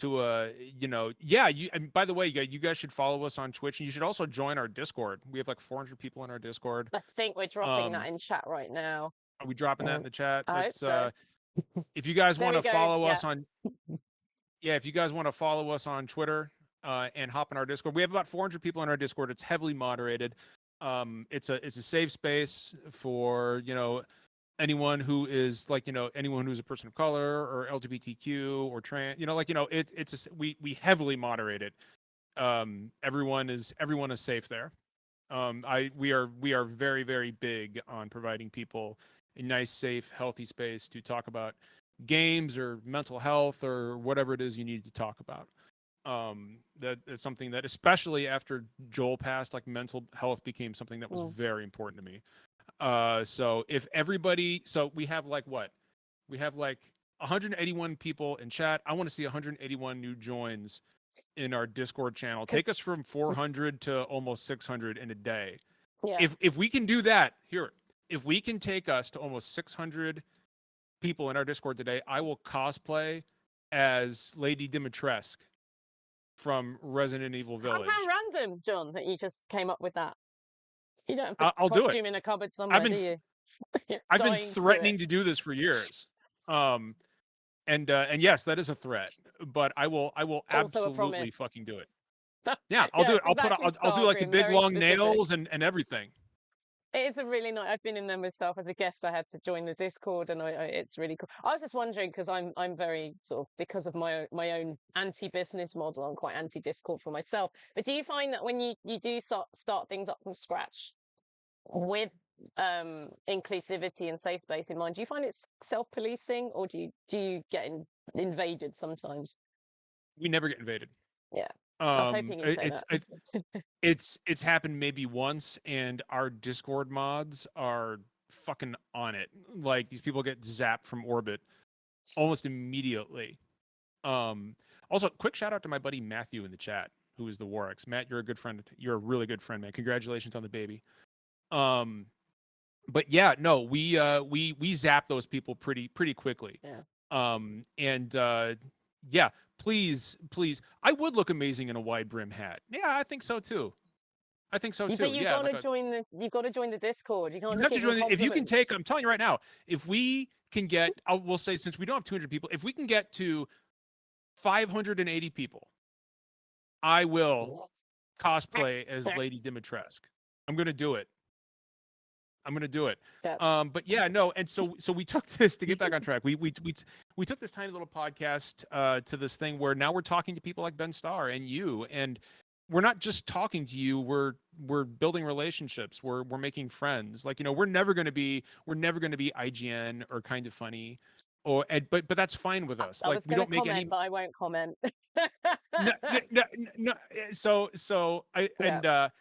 you know, yeah, and by the way, you guys should follow us on Twitch, and you should also join our Discord. We have like 400 people in our Discord. I think we're dropping that in chat right now. Are we dropping that in the chat? I hope so. If you guys There want we to go, follow yeah. us on if you guys want to follow us on Twitter and hop in our Discord. We have about 400 people in our Discord. It's heavily moderated. It's a safe space for, you know, anyone who is like, you know, anyone who's a person of color or LGBTQ or trans, you know, like, you know, we heavily moderate it. Everyone is safe there. We are very, very big on providing people a nice, safe, healthy space to talk about games or mental health or whatever it is you need to talk about. That's something that, especially after Joel passed, like, mental health became something that was very important to me. So if everybody, so we have like 181 people in chat. I want to see 181 new joins in our Discord channel. Take us from 400 to almost 600 in a day. Yeah. If we can do that, if we can take us to almost 600 people in our Discord today, I will cosplay as Lady Dimitrescu from Resident Evil Village. How random, John, that you just came up with that. You don't have the I'll do it. costume in a cupboard somewhere, do you? I've been threatening to do this for years. And yes, that is a threat, but I will absolutely fucking do it. Yeah, I'll do it. I'll do like the big long nails and everything. It is a really nice. I've been in there myself as a guest. I had to join the Discord, and it's really cool. I was just wondering because I'm very sort of, because of my own anti-business model, I'm quite anti-Discord for myself. But do you find that when you do start things up from scratch with inclusivity and safe space in mind, do you find it's self-policing, or do you get invaded sometimes? We never get invaded. Yeah. I was hoping you'd say that. It's happened maybe once, and our Discord mods are fucking on it. Like, these people get zapped from orbit almost immediately. Also, quick shout out to my buddy Matthew in the chat, who is the Warx. Matt, you're a good friend. You're a really good friend, man. Congratulations on the baby. But yeah, no, we zap those people pretty quickly. Yeah. Yeah, please, please. I would look amazing in a wide brim hat. Yeah, I think so too. I think so too. But Yeah, like you've got to join the Discord. You can't you just have to give them join. If you can take, compliments. I'm telling you right now, if we can get, we'll say since we don't have 200 people, if we can get to 580 people, I will cosplay as Lady Dimitrescu. I'm gonna do it. I'm gonna do it. Yeah. But yeah, no, and so we took this to get back on track. We took this tiny little podcast to this thing where now we're talking to people like Ben Starr and you, and we're not just talking to you. We're building relationships. We're making friends. Like, you know, we're never gonna be IGN or Kind of Funny, but that's fine with us. I Like, was we going to don't make comment, any. but I won't comment. No, no, no, no. So I Yeah. and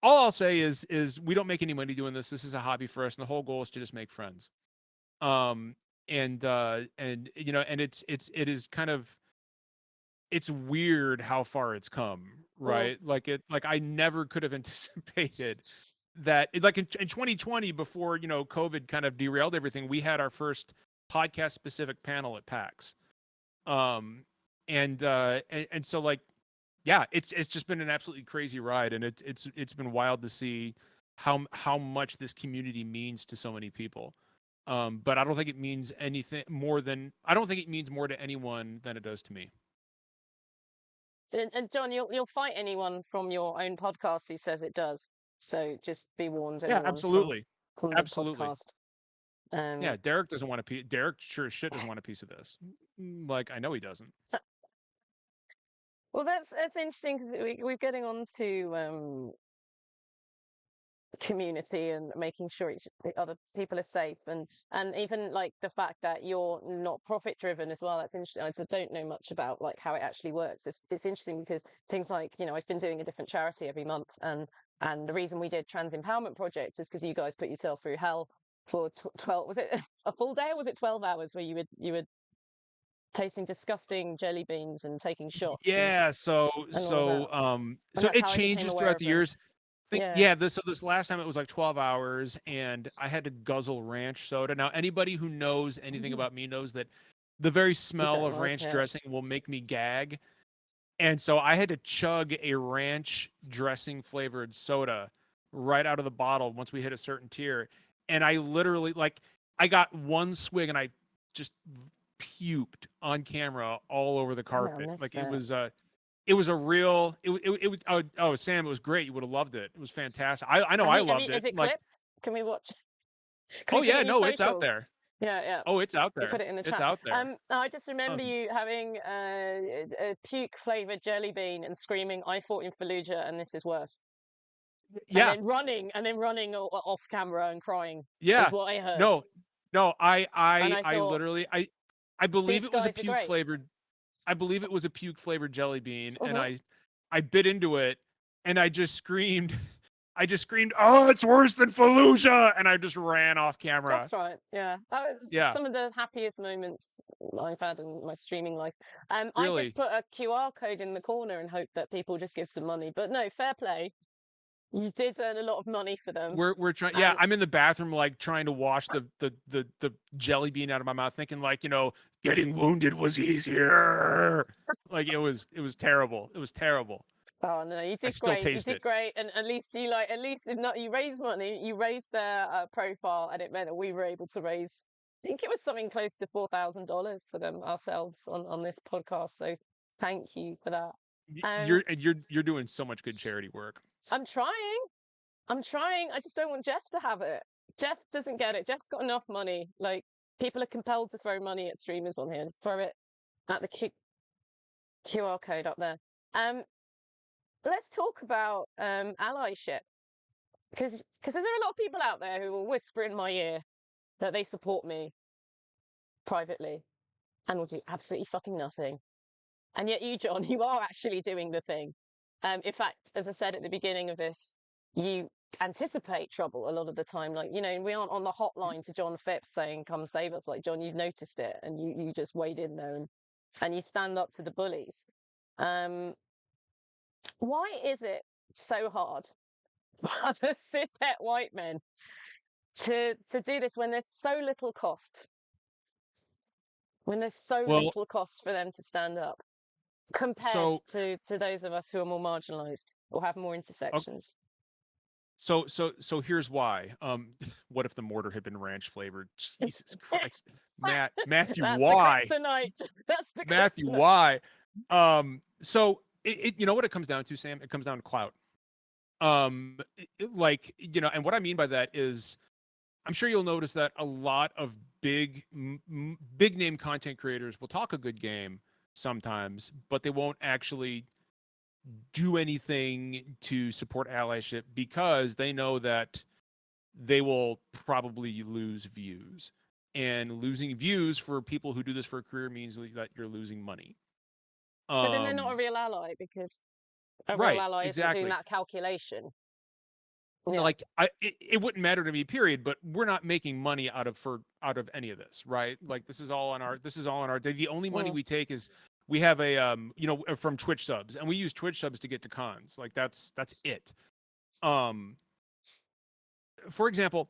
all I'll say is we don't make any money doing this. This is a hobby for us, and the whole goal is to just make friends. Um, and you know, and it is kind of, it's weird how far it's come, Mm. right? Like I never could have anticipated that. Like in 2020, before, you know, COVID kind of derailed everything, we had our first podcast specific panel at PAX. Um, and so, like, yeah, it's just been an absolutely crazy ride, and it's been wild to see how much this community means to so many people. But I don't think it means anything more than, I don't think it means more to anyone than it does to me. And John, you'll fight anyone from your own podcast who says it does. So just be warned, Yeah, anyone absolutely, from the absolutely. podcast. Um, Yeah, Derek doesn't want a piece. Derek sure as shit doesn't want a piece of this. Like, I know he doesn't. well, that's interesting because we're getting on to community and making sure the other people are safe, and even like the fact that you're not profit driven as well. That's interesting. I don't know much about like how it actually works. It's interesting because things like, you know, I've been doing a different charity every month, and the reason we did Trans Empowerment Project is because you guys put yourself through hell for 12, was it a full day or was it 12 hours where you were tasting disgusting jelly beans and taking shots Yeah, and all of that, and so that's it how I became changes aware throughout of the them. years. Yeah. Yeah, this last time it was like 12 hours, and I had to guzzle ranch soda. Now, anybody who knows anything about me knows that the very You smell don't of like ranch it. dressing will make me gag. And so I had to chug a ranch dressing flavored soda right out of the bottle once we hit a certain tier. And I literally, like, I got one swig and I just puked on camera all over the Oh, I carpet. Like, missed it. it was a real, it was, oh, Sam, it was great. You would have loved it. It was fantastic. I know I Have loved you, it. is it Like, clipped? Can we watch? Can oh we put it yeah, in your no, it's out socials? there. Yeah, yeah. Oh, it's out You put there. it in the It's chat. out there. I just remember Um, you having a puke flavored jelly bean and screaming, "I fought in Fallujah, and this is worse." yeah, And then running off camera and crying is yeah. what I heard. No, no, And I I thought, literally, I believe these it was a guys are puke great. flavored, I believe it was a puke flavored jelly bean, and Hmm. I bit into it, and I just screamed, "Oh, it's worse than Fallujah!" And I just ran off camera. Just right. Yeah. Yeah, Some of the happiest moments I've had in my streaming life. I just really. put a QR code in the corner and hope that people just give some money. But no, fair play. You did earn a lot of money for them. We're trying. Yeah, And I'm in the bathroom, like, trying to wash the jelly bean out of my mouth, thinking, like, you know, getting wounded was easier. Like, it was terrible. It was terrible. oh no, you I did still great. You taste did it. great. And at least not, you raised money. You raised their profile, and it meant that we were able to raise. I think it was something close to $4,000 for them ourselves on this podcast. So thank you for that. Um, You're doing so much good charity work. I'm trying. I'm trying. I just don't want Jeff to have it. Jeff doesn't get it. Jeff's got enough money. Like, people are compelled to throw money at streamers on here. Just throw it at the QR code up there. Let's talk about allyship, because there are a lot of people out there who will whisper in my ear that they support me privately and will do absolutely fucking nothing. And yet you, John, you are actually doing the thing. In fact, as I said at the beginning of this, you anticipate trouble a lot of the time. Like, you know, we aren't on the hotline to John Phipps saying, "Come save us." Like, John, you've noticed it and you just wade in there and you stand up to the bullies. Why is it so hard for the cishet white men to do this when there's so little cost? When there's so Well, little cost for them to stand up? compared So to those of us who are more marginalized or have more intersections. so here's why. What if the mortar had been ranch flavored? Jesus Christ, Matthew, That's the why? kryptonite. That's the Matthew, kryptonite. why? So you know what it comes down to, Sam? It comes down to clout. Like, you know, and what I mean by that is, I'm sure you'll notice that a lot of big name content creators will talk a good game sometimes, but they won't actually do anything to support allyship because they know that they will probably lose views. And losing views for people who do this for a career means that you're losing money. But then they're not a real ally because a real Right, ally isn't doing exactly. that calculation. Yeah. Like it wouldn't matter to me, period. But we're not making money out of any of this, right? Like this is all on our the only money Mm. we take is we have a you know, from Twitch subs, and we use Twitch subs to get to cons. Like that's it. Um, for example,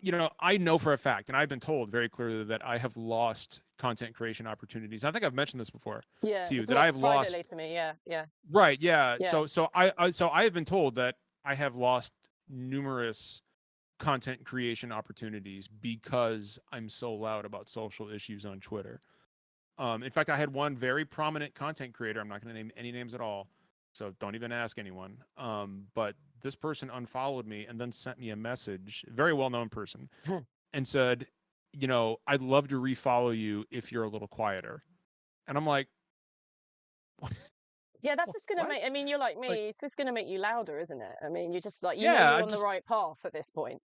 you know, I know for a fact, and I've been told very clearly that I have lost content creation opportunities. I think I've mentioned this before Yeah. to you, that Well, I have privately lost. to me. Yeah. Yeah. Right, yeah. Yeah. So I have been told that I have lost numerous content creation opportunities because I'm so loud about social issues on Twitter. In fact, I had one very prominent content creator. I'm not going to name any names at all, so don't even ask anyone. But this person unfollowed me and then sent me a message, very well-known person, and said, you know, I'd love to refollow you if you're a little quieter. And I'm like, Yeah, that's just going to what? make, I mean, you're like Like, me, it's just going to make you louder, isn't it? I mean, you just like, you know, yeah, you're I'm on the just, right path at this point.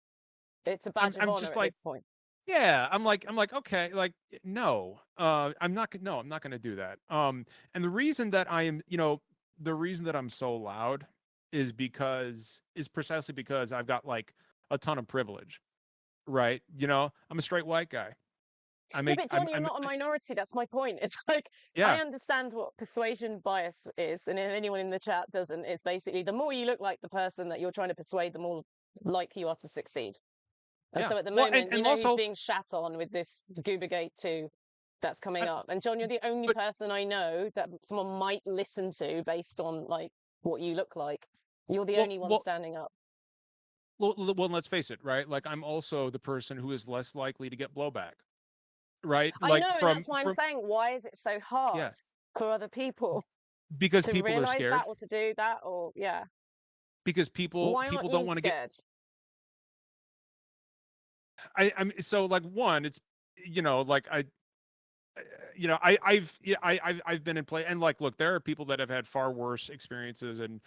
It's a badge of I'm honor just at like, this point. yeah, I'm like, okay, like, no, no, I'm not going to do that. And the reason that I am, you know, the reason that I'm so loud is precisely because I've got like a ton of privilege, right? You know, I'm a straight white guy. I Yeah, make, but John, you're not a minority. That's my point. It's like, I yeah, understand what persuasion bias is. And if anyone in the chat doesn't, it's basically the more you look like the person that you're trying to persuade, the more likely you are to succeed. And yeah. so at the Well, moment, you and know who's also, being shat on with this Goobergate 2 that's coming uh, up. And John, you're the only but person I know that someone might listen to based on like what you look like. You're the well, only one well, standing up. well, let's face it, right? Like, I'm also the person who is less likely to get blowback, right? I Like know, and that's why I'm saying, why is it so hard yeah, for other people because to people are realize that scared, or to do that? Or, yeah. because Why aren't people don't you want to get. scared? I'm so like, one, it's, you know, like you know, I've yeah, I've been in play, and like, look, there are people that have had far worse experiences in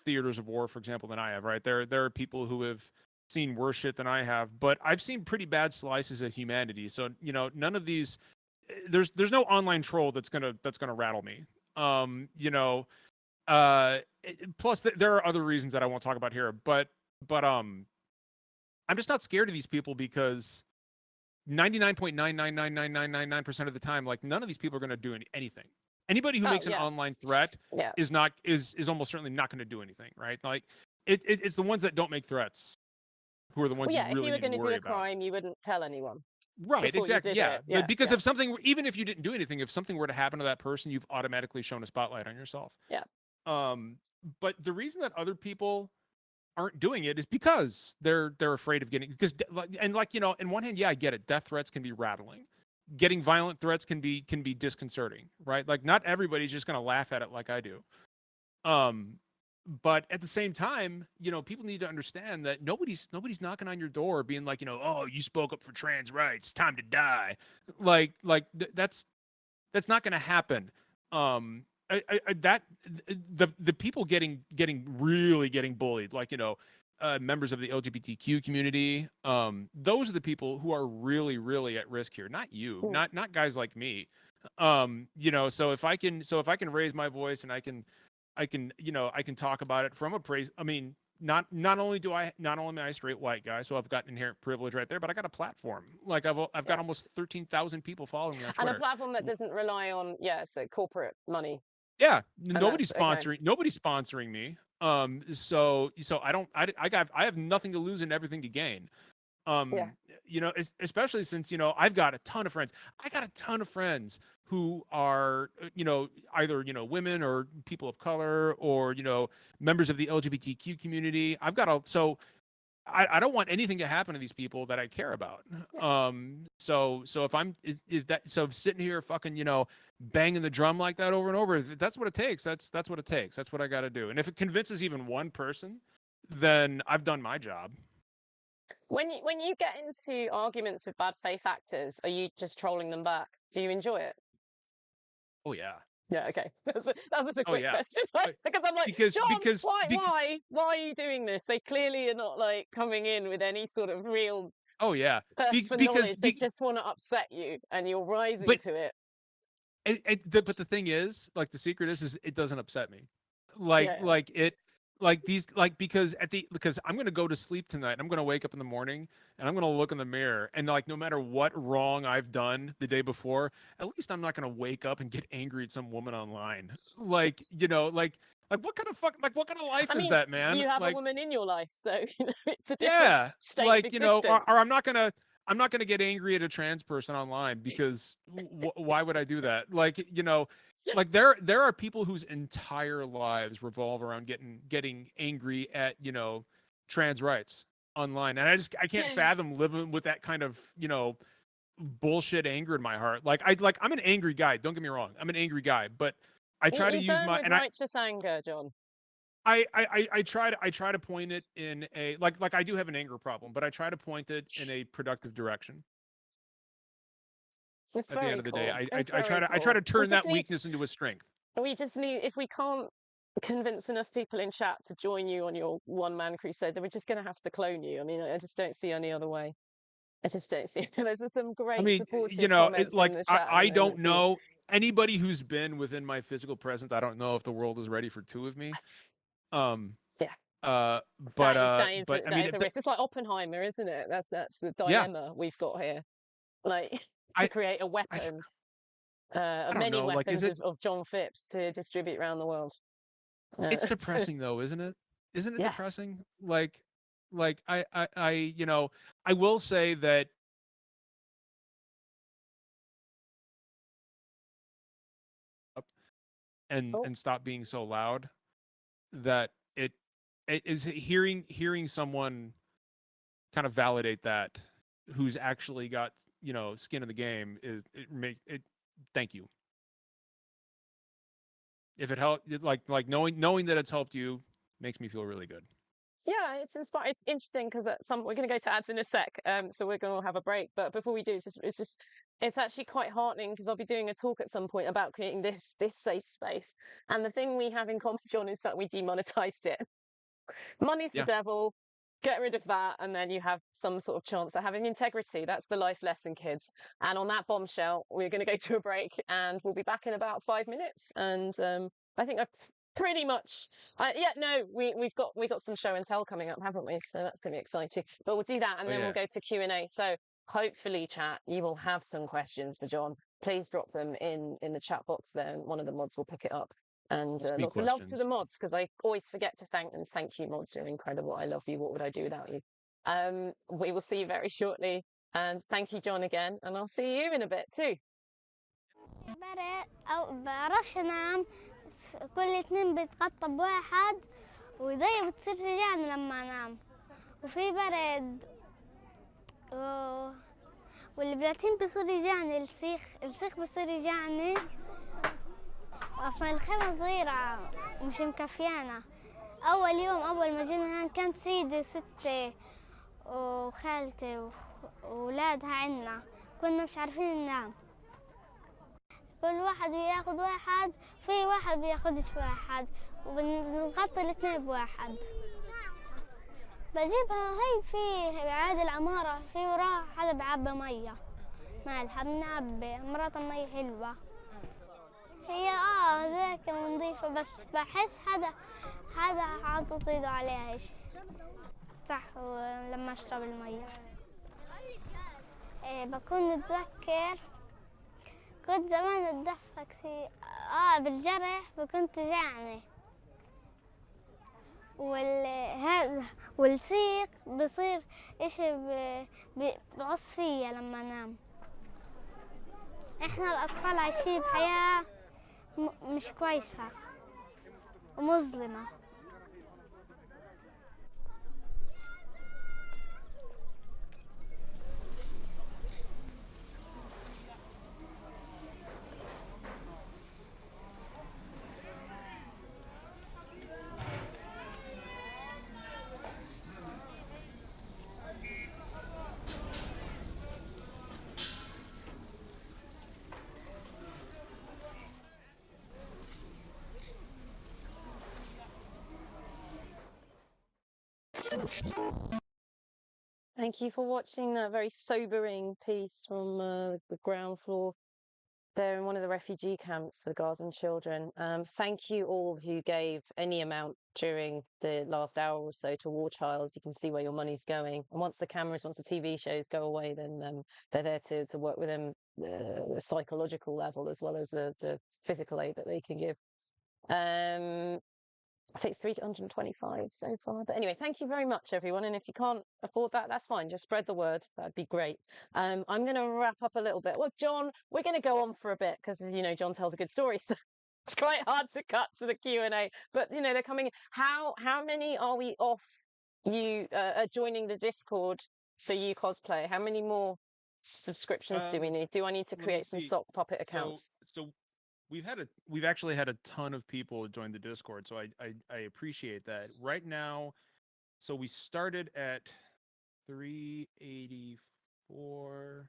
theaters of war, for example, than I have, right? There are people who have seen worse shit than I have, but I've seen pretty bad slices of humanity. So, you know, none of these, there's no online troll that's gonna rattle me. You know, plus there are other reasons that I won't talk about here, but I'm just not scared of these people because 99.9999999% of the time, like, none of these people are going to do anything. Anybody who Oh, makes an yeah. online threat Yeah. is almost certainly not going to do anything, right? Like, it's the ones that don't make threats who are the ones Well, you yeah, if really you were need to going to do worry a about. crime, you wouldn't tell anyone Right, before you exactly. did Yeah. it. Yeah. Because Yeah. if something, even if you didn't do anything, if something were to happen to that person, you've automatically shown a spotlight on yourself. Yeah. Um, but the reason that other people aren't doing it is because they're afraid of getting, because and like, you know, in one hand, yeah, I get it, death threats can be rattling, getting violent threats can be disconcerting, right? Like, not everybody's just going to laugh at it like I do. um but at the same time, you know, people need to understand that nobody's knocking on your door being like, you know, oh, you spoke up for trans rights, time to die. That's not going to happen. That the people really getting bullied, like, you know, members of the LGBTQ community, those are the people who are really at risk here, not you, Mm. not guys like me. You know, so if I can raise my voice, and I can, you know, I can talk about it from a praise. I mean, not only am I a straight white guy, so I've got inherent privilege right there, but I got a platform. Like, I've got Yeah. almost 13,000 people following me on And a Twitter. platform that doesn't rely on, yeah, so corporate money. Yeah, And that's okay. nobody's sponsoring me. So I don't, I have nothing to lose and everything to gain. Yeah. Especially since, I've got a ton of friends. I got a ton of friends who are, either, women or people of color or, members of the LGBTQ community. I don't want anything to happen to these people that I care about. So if sitting here fucking, banging the drum like that over and over, if that's what it takes. That's what it takes. That's what I got to do. And if it convinces even one person, then I've done my job. When you get into arguments with bad faith actors, are you just trolling them back? Do you enjoy it? Oh yeah. Yeah, okay. That was just a Oh quick yeah. question. Because I'm like, Because John, because because why are you doing this? They clearly are not like coming in with any sort of real oh yeah. thirst for Because knowledge. They just want to upset you, and you're rising but to it. but the thing is, like, the secret is it doesn't upset me. Yeah. Because I'm gonna go to sleep tonight. I'm gonna wake up in the morning and I'm gonna look in the mirror, and like, no matter what wrong I've done the day before, at least I'm not gonna wake up and get angry at some woman online. Like what kind of life I is mean, that, man? you have a Like, woman in your life, so it's a different yeah, state of or existence. I'm not gonna get angry at a trans person online because why would I do that? Like, there are people whose entire lives revolve around getting angry at, trans rights online, and I can't fathom living with that kind of, bullshit anger in my heart. I'm an angry guy. Don't get me wrong, I'm an angry guy, but I try to You use burn my with and I righteous anger, John. I try to point it in a like I do have an anger problem, but I try to point it in a productive direction. It's At the end very of the day, cool. I I, It's I try very to I try cool. to turn that weakness into a strength. If we can't convince enough people in chat to join you on your one man crusade, then we're just going to have to clone you. I mean, I just don't see any other way. I just don't see. There's some I great mean, supportive comments in the chat at I the don't moment for you. know anybody who's been within my physical presence. I don't know if the world is ready for two of me. Um, Yeah, uh, but I that mean, is a risk. It's like Oppenheimer, isn't it? That's the yeah, dilemma we've got here. Like to I, create a I, weapon, I don't many know. Like, is weapons it? of John Phipps to distribute around the world. It's depressing though, isn't it? Isn't it Yeah. depressing? I will say that Oh, and stop being so loud. That it is hearing someone kind of validate that, who's actually got, skin in the game, is it make it thank you. If it helped, like knowing that it's helped you makes me feel really good. yeah, it's inspiring. It's interesting because we're going to go to ads in a sec, so we're going to have a break. But before we do, it's actually quite heartening because I'll be doing a talk at some point about creating this safe space. And the thing we have in common, John, is that we demonetized it. Money's the Yeah, devil. Get rid of that, and then you have some sort of chance at having integrity. That's the life lesson, kids. And on that bombshell, we're going to go to a break, and we'll be back in about 5 minutes. And I think I've pretty much, yeah, no, we've got some show and tell coming up, haven't we? So that's going to be exciting. But we'll do that, and oh then we'll yeah, go to Q&A. So hopefully, chat, you will have some questions for John. Please drop them in the chat box there, and one of the mods will pick it up. And speak lots of love to the questions. mods because I always forget to thank them. Thank you, mods. You're incredible. I love you. What would I do without you? We will see you very shortly. And thank you, John, again. And I'll see you in a bit too. برد أو بعرفش أنام كل اتنين بيتغطى بواحد وإيديا بتصير توجعني لما أنام وفي برد والبلاتين بيصير يجعني السيخ بيصير يجعني فالخيمة صغيرة ومش مكفيانا أول يوم أول ما جينا هون كانت سيدي وستي وخالتي وولادها عنا كنا مش عارفين ننام كل واحد بياخد واحد في واحد بياخدش واحد وبنغطي الاثنين بواحد بجيبها هي في عاد العمارة في وراها حدا بعبي مية مالحة بنعبي مرات المية حلوة هي زيك نظيفة بس بحس حدا حاطط ايده عليها اشي صح لما اشرب المية بكون متذكر كنت زمان اتدفى كثير بالجرح وكنت جعني هذا والسيق بصير إشي بعص فيا لما أنام. إحنا الأطفال عايشين بحياة مش كويسة ومظلمة. Thank you for watching that very sobering piece from the ground floor there in one of the refugee camps for Gazan children. Thank you all who gave any amount during the last hour or so to War Child. You can see where your money's going. And once the TV shows go away, then they're there to work with them the psychological level as well as the physical aid that they can give. I think it's 325 so far. But anyway, thank you very much, everyone. And if you can't afford that, that's fine. Just spread the word. That'd be great. I'm going to wrap up a little bit. Well, John, we're going to go on for a bit because, as you know, John tells a good story. So it's quite hard to cut to the Q&A. But, you know, they're coming. How many are we off you joining the Discord so you cosplay? How many more subscriptions do we need? Do I need to create some sock puppet accounts? So we've actually had a ton of people join the Discord, so I appreciate that. Right now, so we started at 384,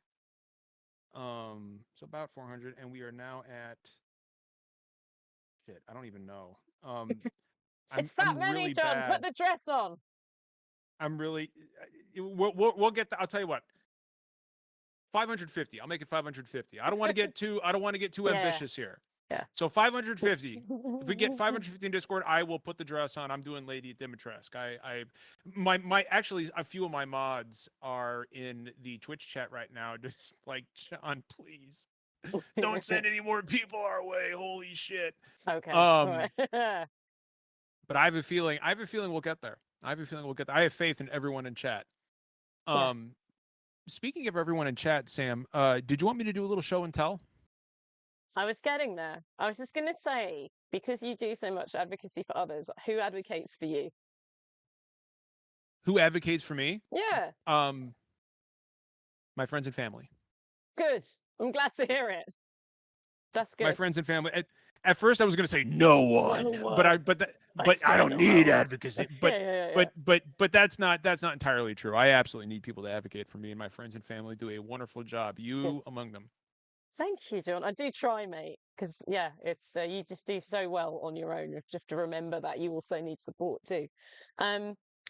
so about 400, and we are now at shit. I don't even know. It's that many, really John. bad. Put the dress on. I'm really. We'll get. I'll tell you what. 550. I'll make it 550. I don't want to get too Yeah. ambitious here. Yeah. So 550. If we get 550 in Discord, I will put the dress on. I'm doing Lady Dimitrescu. Actually a few of my mods are in the Twitch chat right now. Just like, John, please don't send any more people our way. Holy shit. Okay. All right. But I have a feeling we'll get there. I have faith in everyone in chat. Speaking of everyone in chat, Sam, did you want me to do a little show and tell? I was getting there. I was just going to say, because you do so much advocacy for others, who advocates for you? Who advocates for me? Yeah. My friends and family. Good. I'm glad to hear it. That's good. My friends and family. At first, I was going to say no one, but I don't need advocacy. But but that's not entirely true. I absolutely need people to advocate for me, and my friends and family do a wonderful job. You among them. Thank you, John. I do try, mate, because it's you just do so well on your own. You have to remember that you also need support too.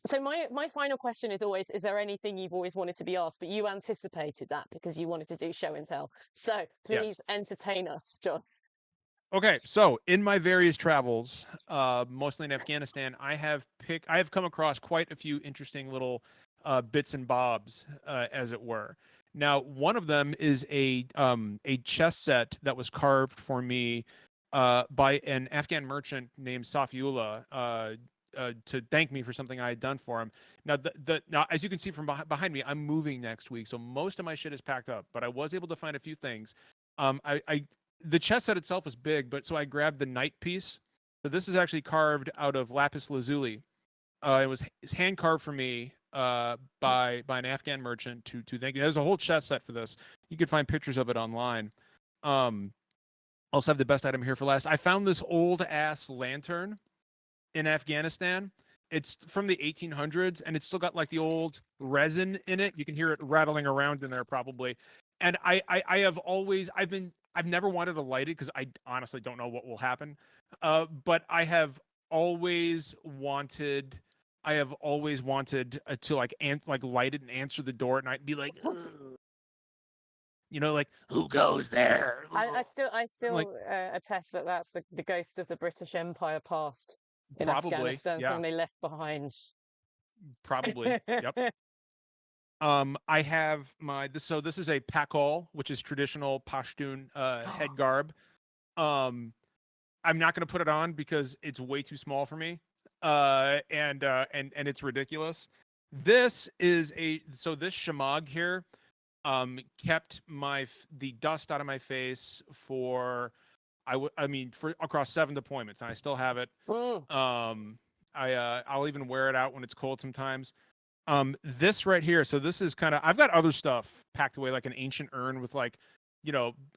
So my final question is always: is there anything you've always wanted to be asked, but you anticipated that because you wanted to do show and tell? So please entertain us, John. Okay, so in my various travels, mostly in Afghanistan, I have come across quite a few interesting little bits and bobs, as it were. Now, one of them is a chess set that was carved for me by an Afghan merchant named Safiullah to thank me for something I had done for him. Now, now, as you can see from behind me, I'm moving next week, so most of my shit is packed up. But I was able to find a few things. The chess set itself is big, but so I grabbed the knight piece. So this is actually carved out of lapis lazuli. It's hand carved for me by an Afghan merchant to thank you. There's a whole chess set for this. You can find pictures of it online. Also have the best item here for last. I found this old ass lantern in Afghanistan. It's from the 1800s, and it's still got like the old resin in it. You can hear it rattling around in there probably. And I've never wanted to light it because I honestly don't know what will happen. But I have always wanted to like light it and answer the door at night and be like, you know, like, who goes there? I still like, attest that that's the ghost of the British Empire past in Afghanistan, something they left behind. Probably, yep. I have so this is a pakol, which is traditional Pashtun head garb. I'm not going to put it on because it's way too small for me. and it's ridiculous. This is this Shemagh here kept the dust out of my face for for across 7 deployments, and I still have it. I'll even wear it out when it's cold sometimes. This right here, so this is kind of, I've got other stuff packed away, like an ancient urn with like,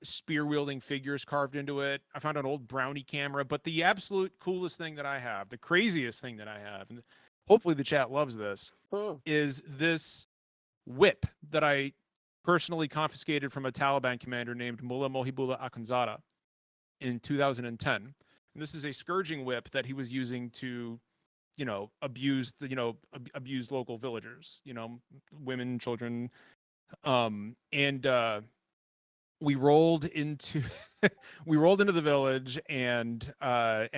spear wielding figures carved into it. I found an old brownie camera, but the absolute coolest thing that I have, the craziest thing that I have, and hopefully the chat loves this, is this whip that I personally confiscated from a Taliban commander named Mullah Mohibullah Akhundzada in 2010. And this is a scourging whip that he was using to, abuse local villagers, women, children. We rolled into the village, and there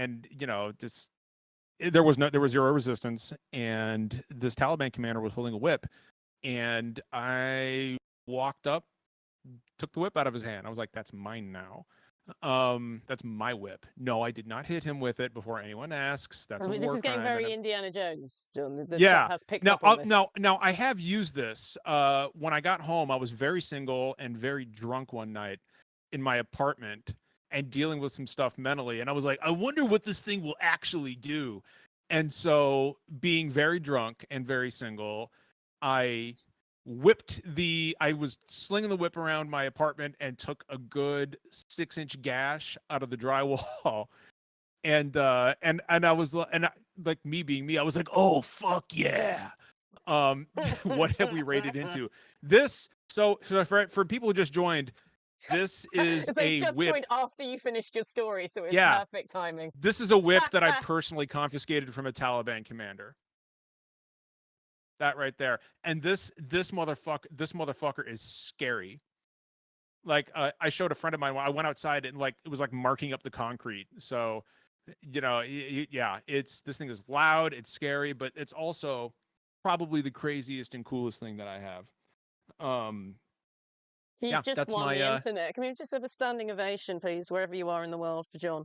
was zero resistance, and this Taliban commander was holding a whip, and I walked up, took the whip out of his hand. I was like, that's mine now. That's my whip. No, I did not hit him with it before anyone asks. That's a war this is getting crime, very Indiana Jones, John. The Yeah. chat has picked up on this. Now I have used this. When I got home, I was very single and very drunk one night in my apartment and dealing with some stuff mentally. And I was like, I wonder what this thing will actually do. And so, being very drunk and very single, I was slinging the whip around my apartment and took a good 6-inch gash out of the drywall. And I was, like, me being me, I was like, oh, fuck yeah. What have we raided into? This, so for people who just joined, this is so a just whip. joined after you finished your story, so it's perfect timing. This is a whip that I personally confiscated from a Taliban commander. That right there. And this motherfucker is scary. Like, I showed a friend of mine, I went outside and, like, it was like marking up the concrete. So, yeah, this thing is loud, it's scary, but it's also probably the craziest and coolest thing that I have. You've just won the internet. Can we just have a standing ovation, please, wherever you are in the world, for John?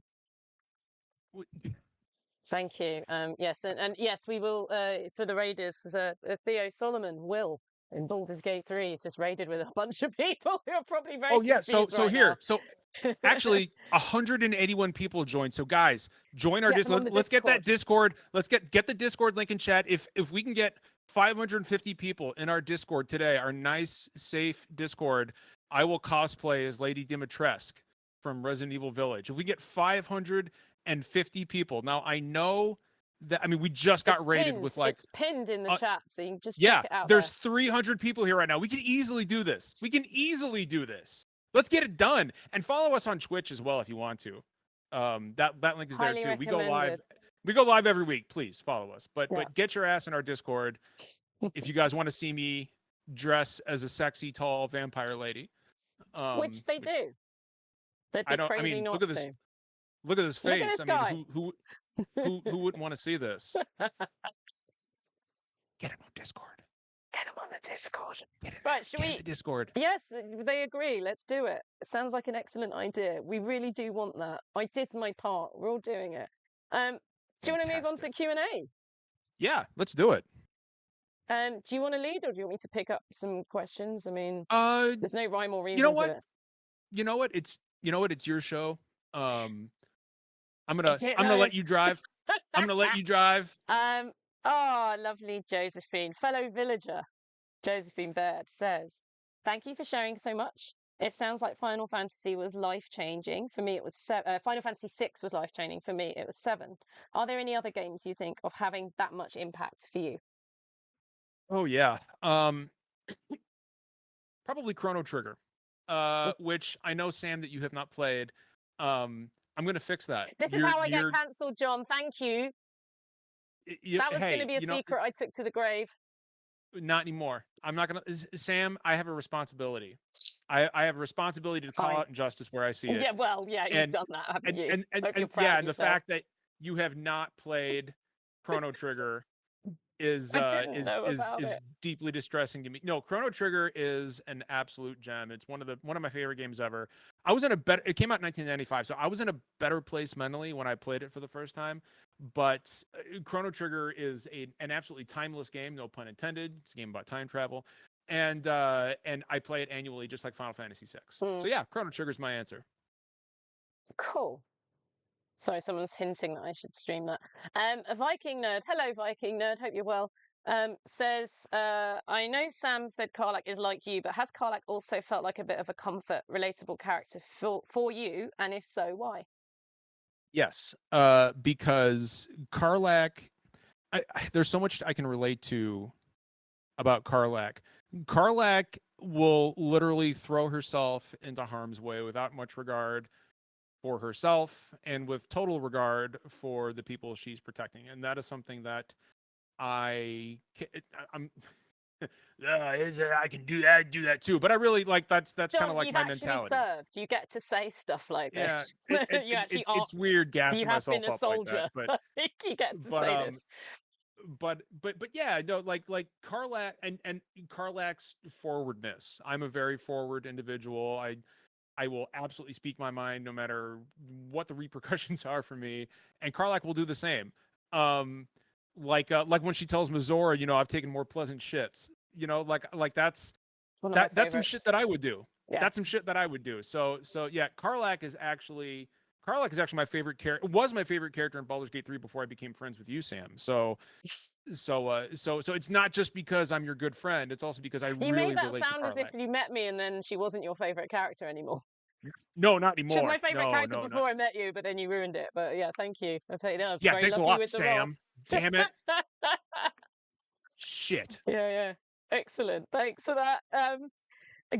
Thank you. Yes, and yes, we will, for the raiders, Theo Solomon will, in Baldur's Gate 3, is just raided with a bunch of people who are probably very confused so right here, now. so actually 181 people joined. So guys, join our Discord. Let's get that Discord. Let's get the Discord link in chat. If we can get 550 people in our Discord today, our nice, safe Discord, I will cosplay as Lady Dimitrescu from Resident Evil Village. If we get 550 people, now I know that, I mean, we just got raided with, like, it's pinned in the chat, so you can just check it out. There's 300 people here right now. We can easily do this. Let's get it done. And follow us on Twitch as well if you want to. That link is there too. We go live every week. Please follow us. But get your ass in our Discord if you guys want to see me dress as a sexy, tall vampire lady. Which they do. Look at this. Look at this face. Look at this guy. Who wouldn't want to see this? Get him on Discord. Get him on the Discord. Right, should we? The Discord. Yes, they agree. Let's do it. It sounds like an excellent idea. We really do want that. I did my part. We're all doing it. Do you want to move on to Q&A? Yeah, let's do it. Do you want to lead, or do you want me to pick up some questions? I mean, there's no rhyme or reason to it. You know what? It's your show. I'm gonna let you drive. I'm gonna let you drive. Oh, lovely Josephine, fellow villager. Josephine Baird says, "Thank you for sharing so much. It sounds like Final Fantasy was life-changing. For me, it was Final Fantasy VI was life-changing. For me, it was 7. Are there any other games you think of having that much impact for you?" Oh yeah, probably Chrono Trigger, which I know, Sam, that you have not played. I'm gonna fix that. This is how I get cancelled, John. Thank you. That was going to be a secret I took to the grave. Not anymore. I'm not gonna. Sam, I have a responsibility. I have a responsibility to call out injustice where I see it. Yeah, well, yeah, you've done that, haven't you? And the fact that you have not played Chrono Trigger is deeply distressing to me. No, Chrono Trigger is an absolute gem. It's one of my favorite games ever. I was in a better. It came out in 1995, so I was in a better place mentally when I played it for the first time. But Chrono Trigger is an absolutely timeless game, no pun intended. It's a game about time travel, and I play it annually, just like Final Fantasy VI. So yeah, Chrono Trigger is my answer. Cool. Sorry, someone's hinting that I should stream that. A Viking nerd, hello Viking nerd, hope you're well. Says, I know Sam said Karlak is like you, but has Karlak also felt like a bit of a comfort, relatable character for you? And if so, why? Yes, because Karlak, there's so much I can relate to about Karlak. Karlak will literally throw herself into harm's way without much regard for herself and with total regard for the people she's protecting, and that is something that I'm I can do that too, but I really like that's kind John, of like you've my actually mentality. served. You get to say stuff like Yeah, this. You actually are. it's weird You gassing have been myself a up like that, soldier. but You get to but say um this. but yeah, no, like Karlak and Karlak's forwardness. I'm a very forward individual. I will absolutely speak my mind no matter what the repercussions are for me, and Karlak will do the same. Like when she tells Mazora, I've taken more pleasant shits. Like that's One of my that's some shit favorites. that I would do. Yeah. That's some shit that I would do. So yeah, Karlak is actually my favorite character. Was my favorite character in Baldur's Gate 3 before I became friends with you, Sam. So it's not just because I'm your good friend. It's also because I You made really that relate to sound as if Karlak. you met me and then she wasn't your favorite character anymore. No, not She was anymore. my favorite No, character no, not. before I met you, but then you ruined it. But yeah, thank you. I'll take that. I was Yeah, very thanks a lucky lot, with the role. Sam. Damn it. Shit. Yeah. Excellent. Thanks for that.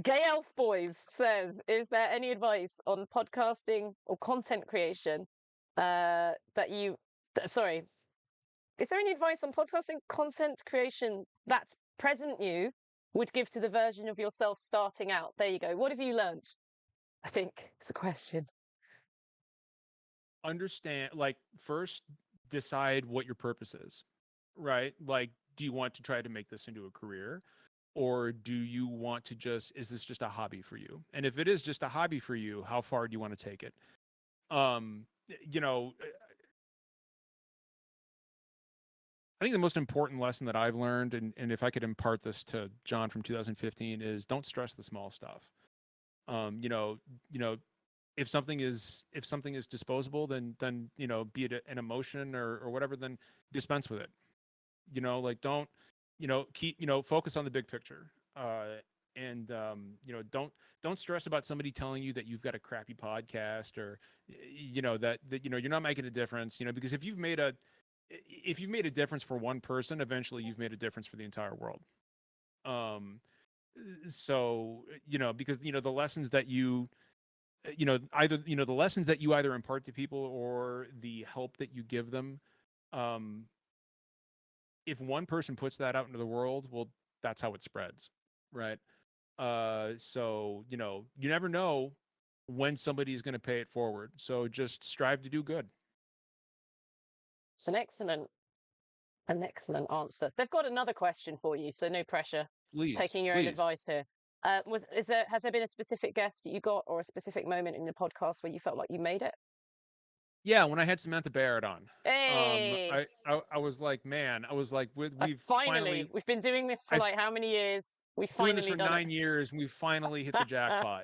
Gay Elf Boys says, is there any advice on podcasting or content creation sorry, is there any advice on podcasting content creation that present you would give to the version of yourself starting out? There you go. What have you learned? I think it's a question. Understand, first decide what your purpose is, right? Like, do you want to try to make this into a career? Or do you want to is this just a hobby for you? And if it is just a hobby for you, how far do you want to take it? You know, I think the most important lesson that I've learned, and if I could impart this to John from 2015, is don't stress the small stuff. Um, you know, you know, if something is disposable, then be it an emotion or whatever, then dispense with it. Like don't, keep, focus on the big picture. And don't stress about somebody telling you that you've got a crappy podcast or that you're not making a difference, because if you've made a difference for one person, eventually you've made a difference for the entire world. So because the lessons that either the lessons that you either impart to people or the help that you give them, um if one person puts that out into the world, well, that's how it spreads, right? So you never know when somebody's going to pay it forward, so just strive to do good. It's an excellent answer. They've got another question for you, so no pressure. Please, Taking your own advice here. Has there been a specific guest you got or a specific moment in the podcast where you felt like you made it? Yeah, when I had Samantha Barrett on, Hey, I was like, man, I was like, we've we've been doing this for like how many years? We've doing this finally for done 9 years, and we finally hit the jackpot.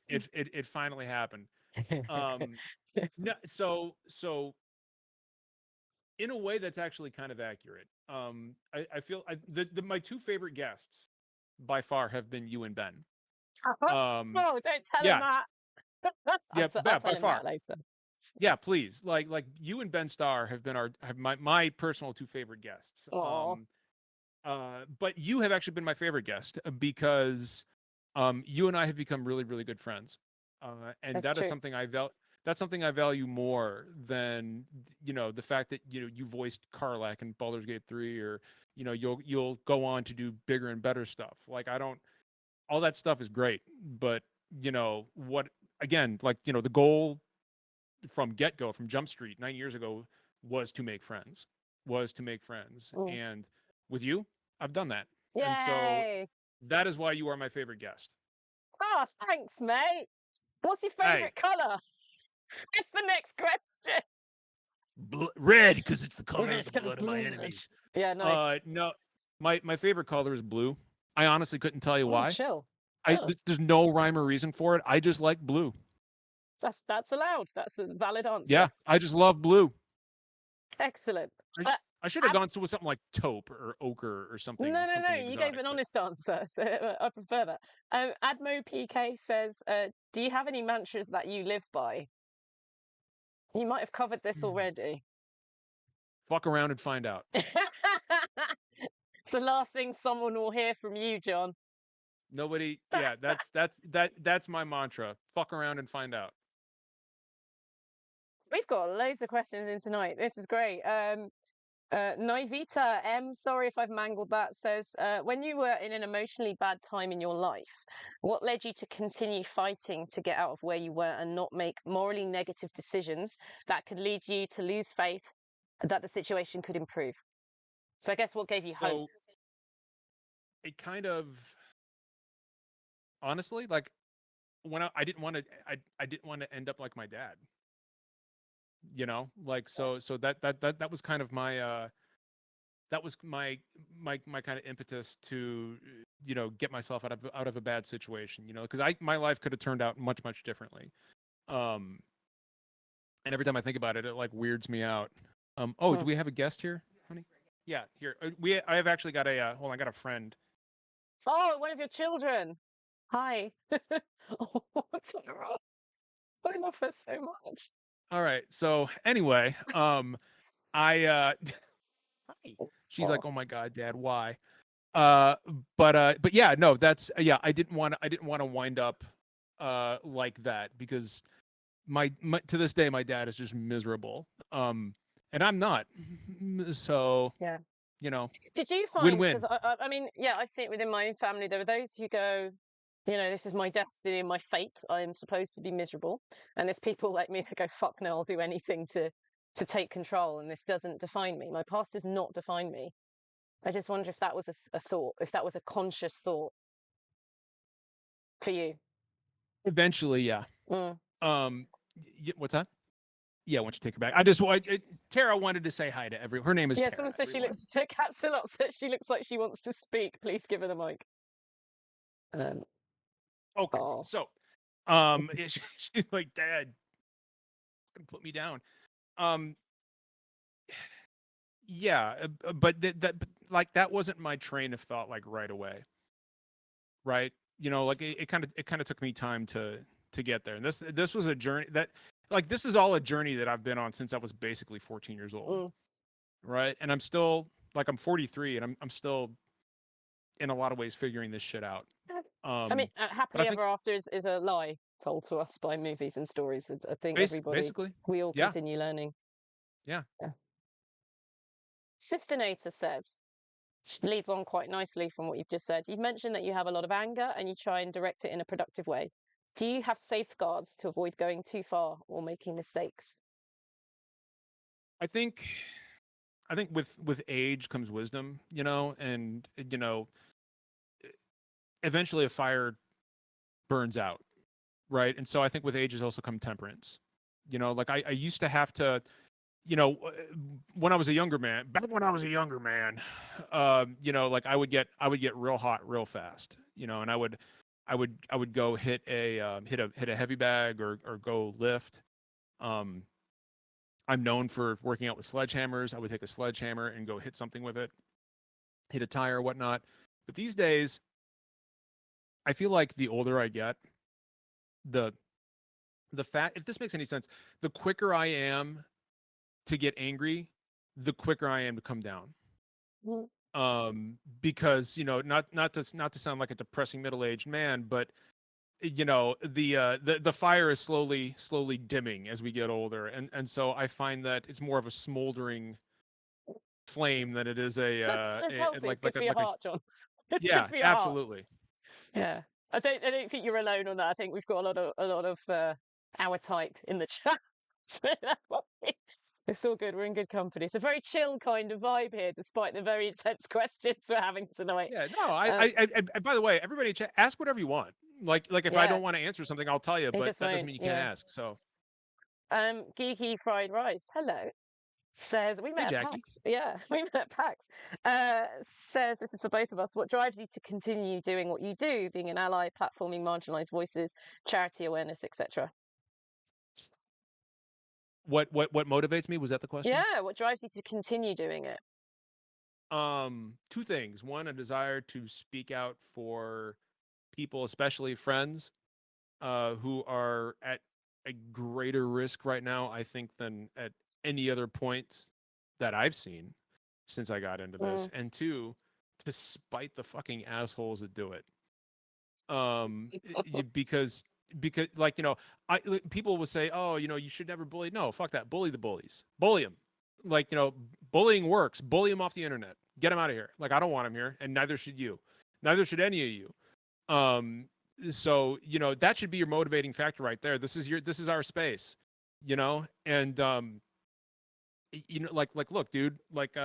It finally happened. No, so in a way that's actually kind of accurate. I feel my two favorite guests by far have been you and Ben. Oh, don't tell him Yeah, that. yeah, I'll by tell him far. that later. Yeah, please. Like you and Ben Starr have been my personal two favorite guests. Aw. But you have actually been my favorite guest because you and I have become really, really good friends. And That's that is true. something that's something I value more than the fact that you voiced Karlak in Baldur's Gate 3, or you'll go on to do bigger and better stuff. Like all that stuff is great, but what, again, like the goal from get-go, from Jump Street 9 years ago, was to make friends, Mm. and with you, I've done that. And so Yay! that is why you are my favorite guest. Oh, thanks, mate. What's your Hey. favorite color? That's the next question. Red, because it's the color It's of the got blood of my blood. enemies. Yeah, nice. No, my favorite color is blue. I honestly couldn't tell you Oh, why. chill. Oh, There's no rhyme or reason for it. I just like blue. that's allowed. That's a valid answer. Yeah, I just love blue. Excellent. I should have gone with something like taupe or ochre or something. No. Something You exotic, gave an but- honest answer, so I prefer that. Admo PK says, "Do you have any mantras that you live by?" You might have covered this already. Fuck around and find out. It's the last thing someone will hear from you, John. Nobody. Yeah, that's my mantra. Fuck around and find out. We've got loads of questions in tonight. This is great. Naivita M, sorry if I've mangled that, says, when you were in an emotionally bad time in your life, what led you to continue fighting to get out of where you were and not make morally negative decisions that could lead you to lose faith that the situation could improve? So I guess what gave you hope? So it kind of, honestly, like when I didn't want to, I didn't want to end up like my dad. You know, like so that was kind of my that was my kind of impetus to get myself out of a bad situation, because my life could have turned out much differently. And every time I think about it, it like weirds me out. Do we have a guest here, honey? Yeah, here. I have actually got a hold on, I got a friend. Oh, one of your children. Hi. Oh, what's wrong? I love her so much. All right. So anyway, I she's like, "Oh my God, Dad, why?" But yeah, no, that's yeah. I didn't want to wind up like that, because my to this day my dad is just miserable. And I'm not. So Yeah. Did you find, win-win. because I mean, yeah, I see it within my own family. There are those who go, this is my destiny and my fate. I am supposed to be miserable. And there's people like me that go, fuck no, I'll do anything to take control. And this doesn't define me. My past does not define me. I just wonder if that was a thought, if that was a conscious thought for you. Eventually, yeah. Mm. What's that? Yeah, why don't you take it back? Tara wanted to say hi to everyone. Her name is Tara. Someone says everyone. Catsalot says she looks like she wants to speak. Please give her the mic. Okay. Oh. So, she's like, Dad, put me down. Yeah, but that wasn't my train of thought, like right away. Right. Like it kind of took me time to get there. And this was a journey this is all a journey that I've been on since I was basically 14 years old. Right. And I'm still I'm 43 and I'm still in a lot of ways figuring this shit out. I mean, happily ever after is a lie told to us by movies and stories. I think basically we all continue learning. Yeah. Sister Nata says, she leads on quite nicely from what you've just said. You've mentioned that you have a lot of anger and you try and direct it in a productive way. Do you have safeguards to avoid going too far or making mistakes? I think with age comes wisdom, and eventually a fire burns out, right? And so I think with age has also come temperance. Like I used to have to, when I was a younger man, back when I was a younger man, like I would get real hot real fast, and I would go hit a heavy bag or go lift. I'm known for working out with sledgehammers. I would take a sledgehammer and go hit something with it, hit a tire or whatnot. But these days, I feel like the older I get, the if this makes any sense, the quicker I am to get angry, the quicker I am to come down. Because not to sound like a depressing middle-aged man, but the fire is slowly dimming as we get older, and so I find that it's more of a smoldering flame than it is That's healthy. It's good for your heart, John. It's yeah, good for your absolutely. Heart. Yeah, I don't think you're alone on that. I think we've got a lot of our type in the chat. It's all good. We're in good company. It's a very chill kind of vibe here, despite the very intense questions we're having tonight. Yeah, no, I by the way, everybody ask whatever you want. Like if I don't want to answer something, I'll tell you, He but just that doesn't won't, mean you can't ask. So, Geeky Fried Rice, hello. Says we hey, met at Jackie. PAX. Yeah, we met at PAX. Says this is for both of us. What drives you to continue doing what you do, being an ally, platforming marginalised voices, charity awareness, etc. What motivates me? Was that the question? Yeah, what drives you to continue doing it? Two things. One, a desire to speak out for people, especially friends, who are at a greater risk right now, I think, than at any other point that I've seen since I got into this. And two, to spite the fucking assholes that do it. Because like, people will say, oh, you should never bully. No, fuck that. Bully the bullies. Bully them. Like, bullying works. Bully them off the internet. Get them out of here. Like, I don't want them here, and neither should you. Neither should any of you. So that should be your motivating factor right there. This is our space, and like look, dude, like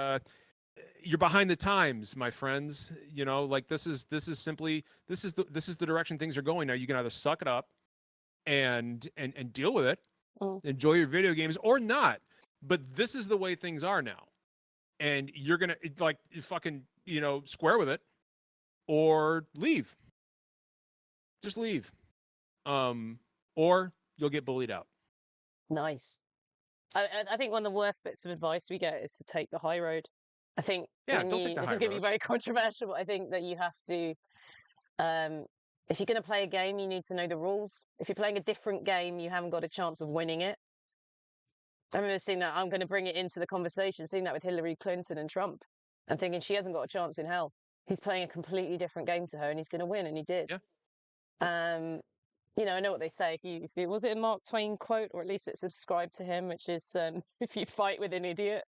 you're behind the times, my friends. Like this is the direction things are going now. You can either suck it up and deal with it, enjoy your video games, or not. But this is the way things are now, and you're gonna like fucking square with it or leave. Just leave, or you'll get bullied out. Nice. I think one of the worst bits of advice we get is to take the high road. I think Don't take the this high is going to be road. very controversial, but I think that you have to, if you're going to play a game, you need to know the rules. If you're playing a different game, you haven't got a chance of winning it. I remember seeing that. I'm going to bring it into the conversation, seeing that with Hillary Clinton and Trump, and thinking she hasn't got a chance in hell. He's playing a completely different game to her, and he's going to win, and he did. Yeah. I know what they say. If you was it a Mark Twain quote, or at least it's subscribed to him, which is if you fight with an idiot,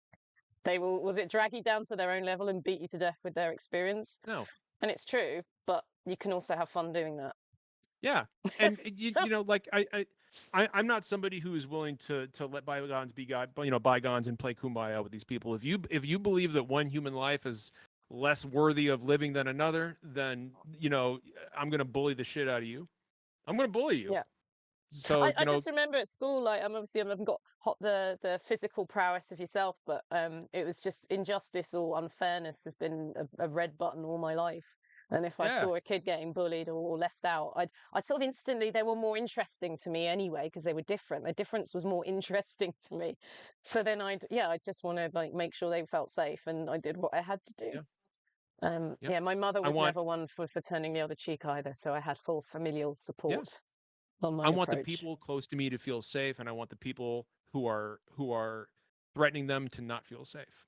they will, was it drag you down to their own level and beat you to death with their experience? No. And it's true, but you can also have fun doing that. Yeah. And like I'm not somebody who is willing to let bygones be bygones and play kumbaya with these people. If you believe that one human life is less worthy of living than another, then I'm going to bully the shit out of you. I'm going to bully you. Yeah. So I just remember at school, like I haven't got the physical prowess of yourself, but it was just injustice or unfairness has been a red button all my life. And if I saw a kid getting bullied or left out, I'd sort of instantly, they were more interesting to me anyway because they were different. The difference was more interesting to me. So then I just want to like make sure they felt safe, and I did what I had to do. My mother was never one for turning the other cheek either, so I had full familial support. I want the people close to me to feel safe, and I want the people who are threatening them to not feel safe.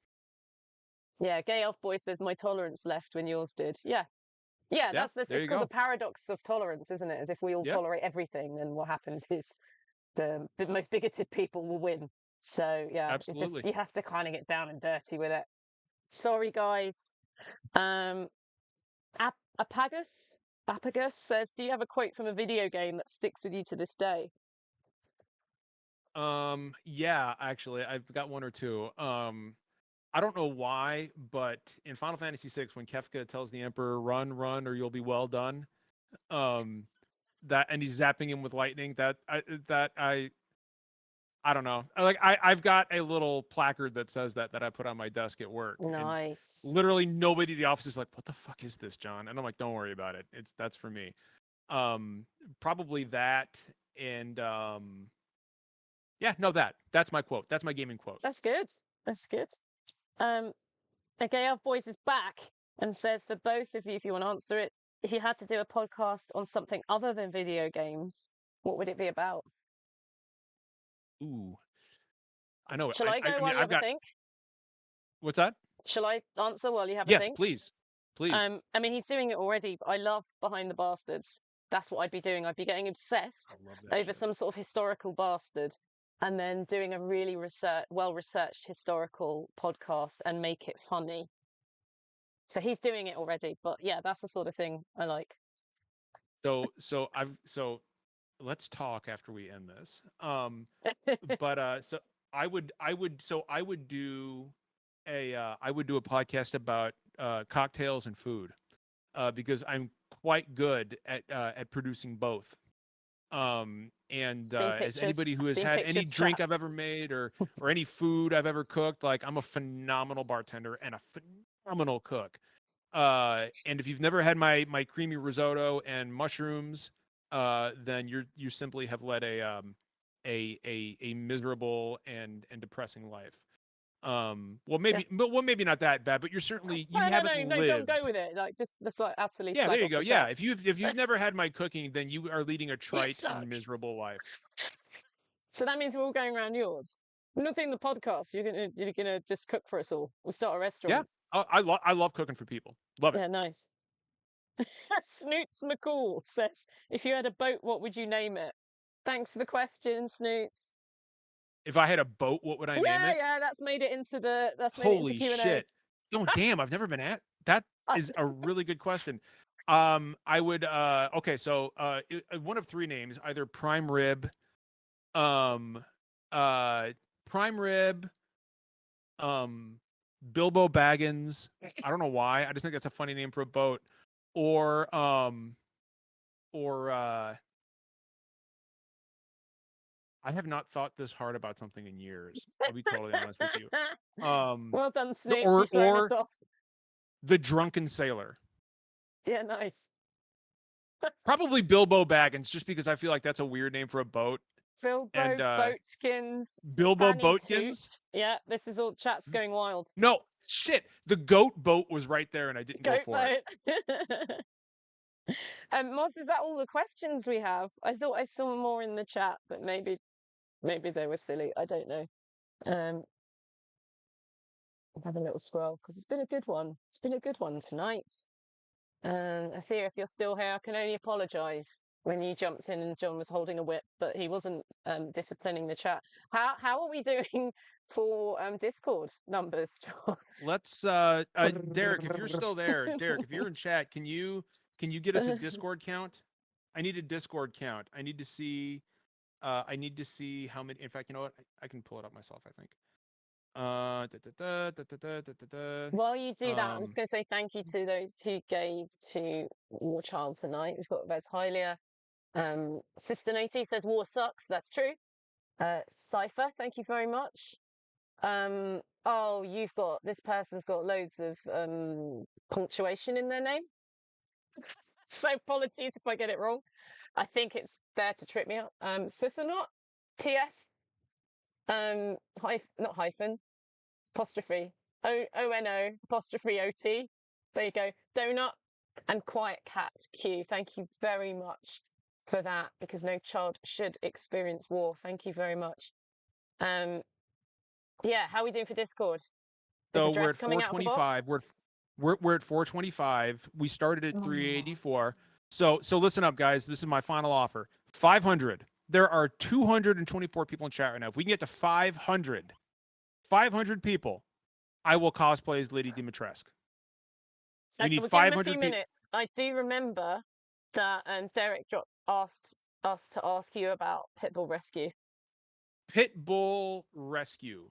Yeah, Gay Elf Boy says my tolerance left when yours did. Yeah, it's called the paradox of tolerance, isn't it? As if we all tolerate everything, then what happens is the most bigoted people will win. So yeah, absolutely. You have to kind of get down and dirty with it. Sorry, guys. Apagus says, do you have a quote from a video game that sticks with you to this day? Yeah, actually, I've got one or two. I don't know why, but in Final Fantasy VI, when Kefka tells the Emperor, run, or you'll be well done, that, and he's zapping him with lightning, I don't know. Like I've got a little placard that says that I put on my desk at work. Nice. And literally nobody in the office is like, what the fuck is this, John? And I'm like, don't worry about it. That's for me. Probably that. And that's my quote. That's my gaming quote. That's good. Okay, our voice is back and says, for both of you, if you want to answer it, if you had to do a podcast on something other than video games, what would it be about? Ooh, I know. Shall I go while you have a think? What's that? Shall I answer while you have a think? Yes, please. I mean, he's doing it already, but I love Behind the Bastards. That's what I'd be doing. I'd be getting obsessed over some sort of historical bastard, and then doing a really well-researched historical podcast and make it funny. So he's doing it already, but yeah, that's the sort of thing I like. So let's talk after we end this. But so I would do a podcast about cocktails and food, because I'm quite good at producing both. Seen As pictures. anybody who I've has seen had any pictures, drink chat. I've ever made or any food I've ever cooked, like I'm a phenomenal bartender and a phenomenal cook. And if you've never had my creamy risotto and mushrooms, then you simply have led a miserable and depressing life. Maybe not that bad, but you haven't No, don't lived. go with it. Like, just like utterly Yeah, slag there you off go. the Yeah, chat. if you've never had my cooking, then you are leading a You trite suck. and miserable life. So that means we're all going around yours. We're not doing the podcast. You're gonna just cook for us all. We'll start a Yeah, restaurant. I love cooking for people. Love it. Yeah, nice. Snoots McCall says, if you had a boat, what would you name it? Thanks for the question, Snoots. If I had a boat, what would I name it? Yeah, that's made it into Holy Q&A. shit! Oh damn, I've never been at that. Is a really good question. I would okay, so one of three names, either prime rib, um, uh, prime rib, um, Bilbo Baggins. I don't know why. I just think that's a funny name for a boat, or or I have not thought this hard about something in years. I'll be totally honest with you. Well done, The, Snoots. You've thrown us or off. the drunken sailor. Yeah, nice. Probably Bilbo Baggins, just because I feel like that's a weird name for a boat. Bilbo And Boatkins. Bilbo Fanny Boatkins. Toot. Yeah, this is all chat's going wild. No shit. The goat boat was right there, and I didn't go Goat for it. Mods, is that all the questions we have? I thought I saw more in the chat, but maybe they were silly. I don't know. I'll have a little scroll because it's been a good one. It's been a good one tonight. Athea, if you're still here, I can only apologise when you jumped in and John was holding a whip, but he wasn't disciplining the chat. How are we doing for Discord numbers, John? Let's Derek, if you're still there, Derek, if you're in chat, can you get us a Discord count? I need a Discord count. I need to see how many. In fact, you know what? I can pull it up myself, I think. While you do that, I'm just going to say thank you to those who gave to War Child tonight. We've got Ves Hylia. Sister Nati says war sucks. That's true. Cypher, thank you very much. Oh, this person's got loads of punctuation in their name. So apologies if I get it wrong. I think it's there to trip me up. Susanot, TS, not hyphen, apostrophe, ONO, apostrophe OT. There you go. Donut and Quiet Cat Q. Thank you very much for that, because no child should experience war. Thank you very much. Yeah, how are we doing for Discord? So we're at 425. We're at 425. We started at 384. So listen up, guys. This is my final offer. 500. There are 224 people in chat right now. If we can get to 500 people, I will cosplay as Lady Dimitrescu. We need 500 minutes. I do remember that Derek asked us to ask you about Pitbull Rescue. Pitbull Rescue.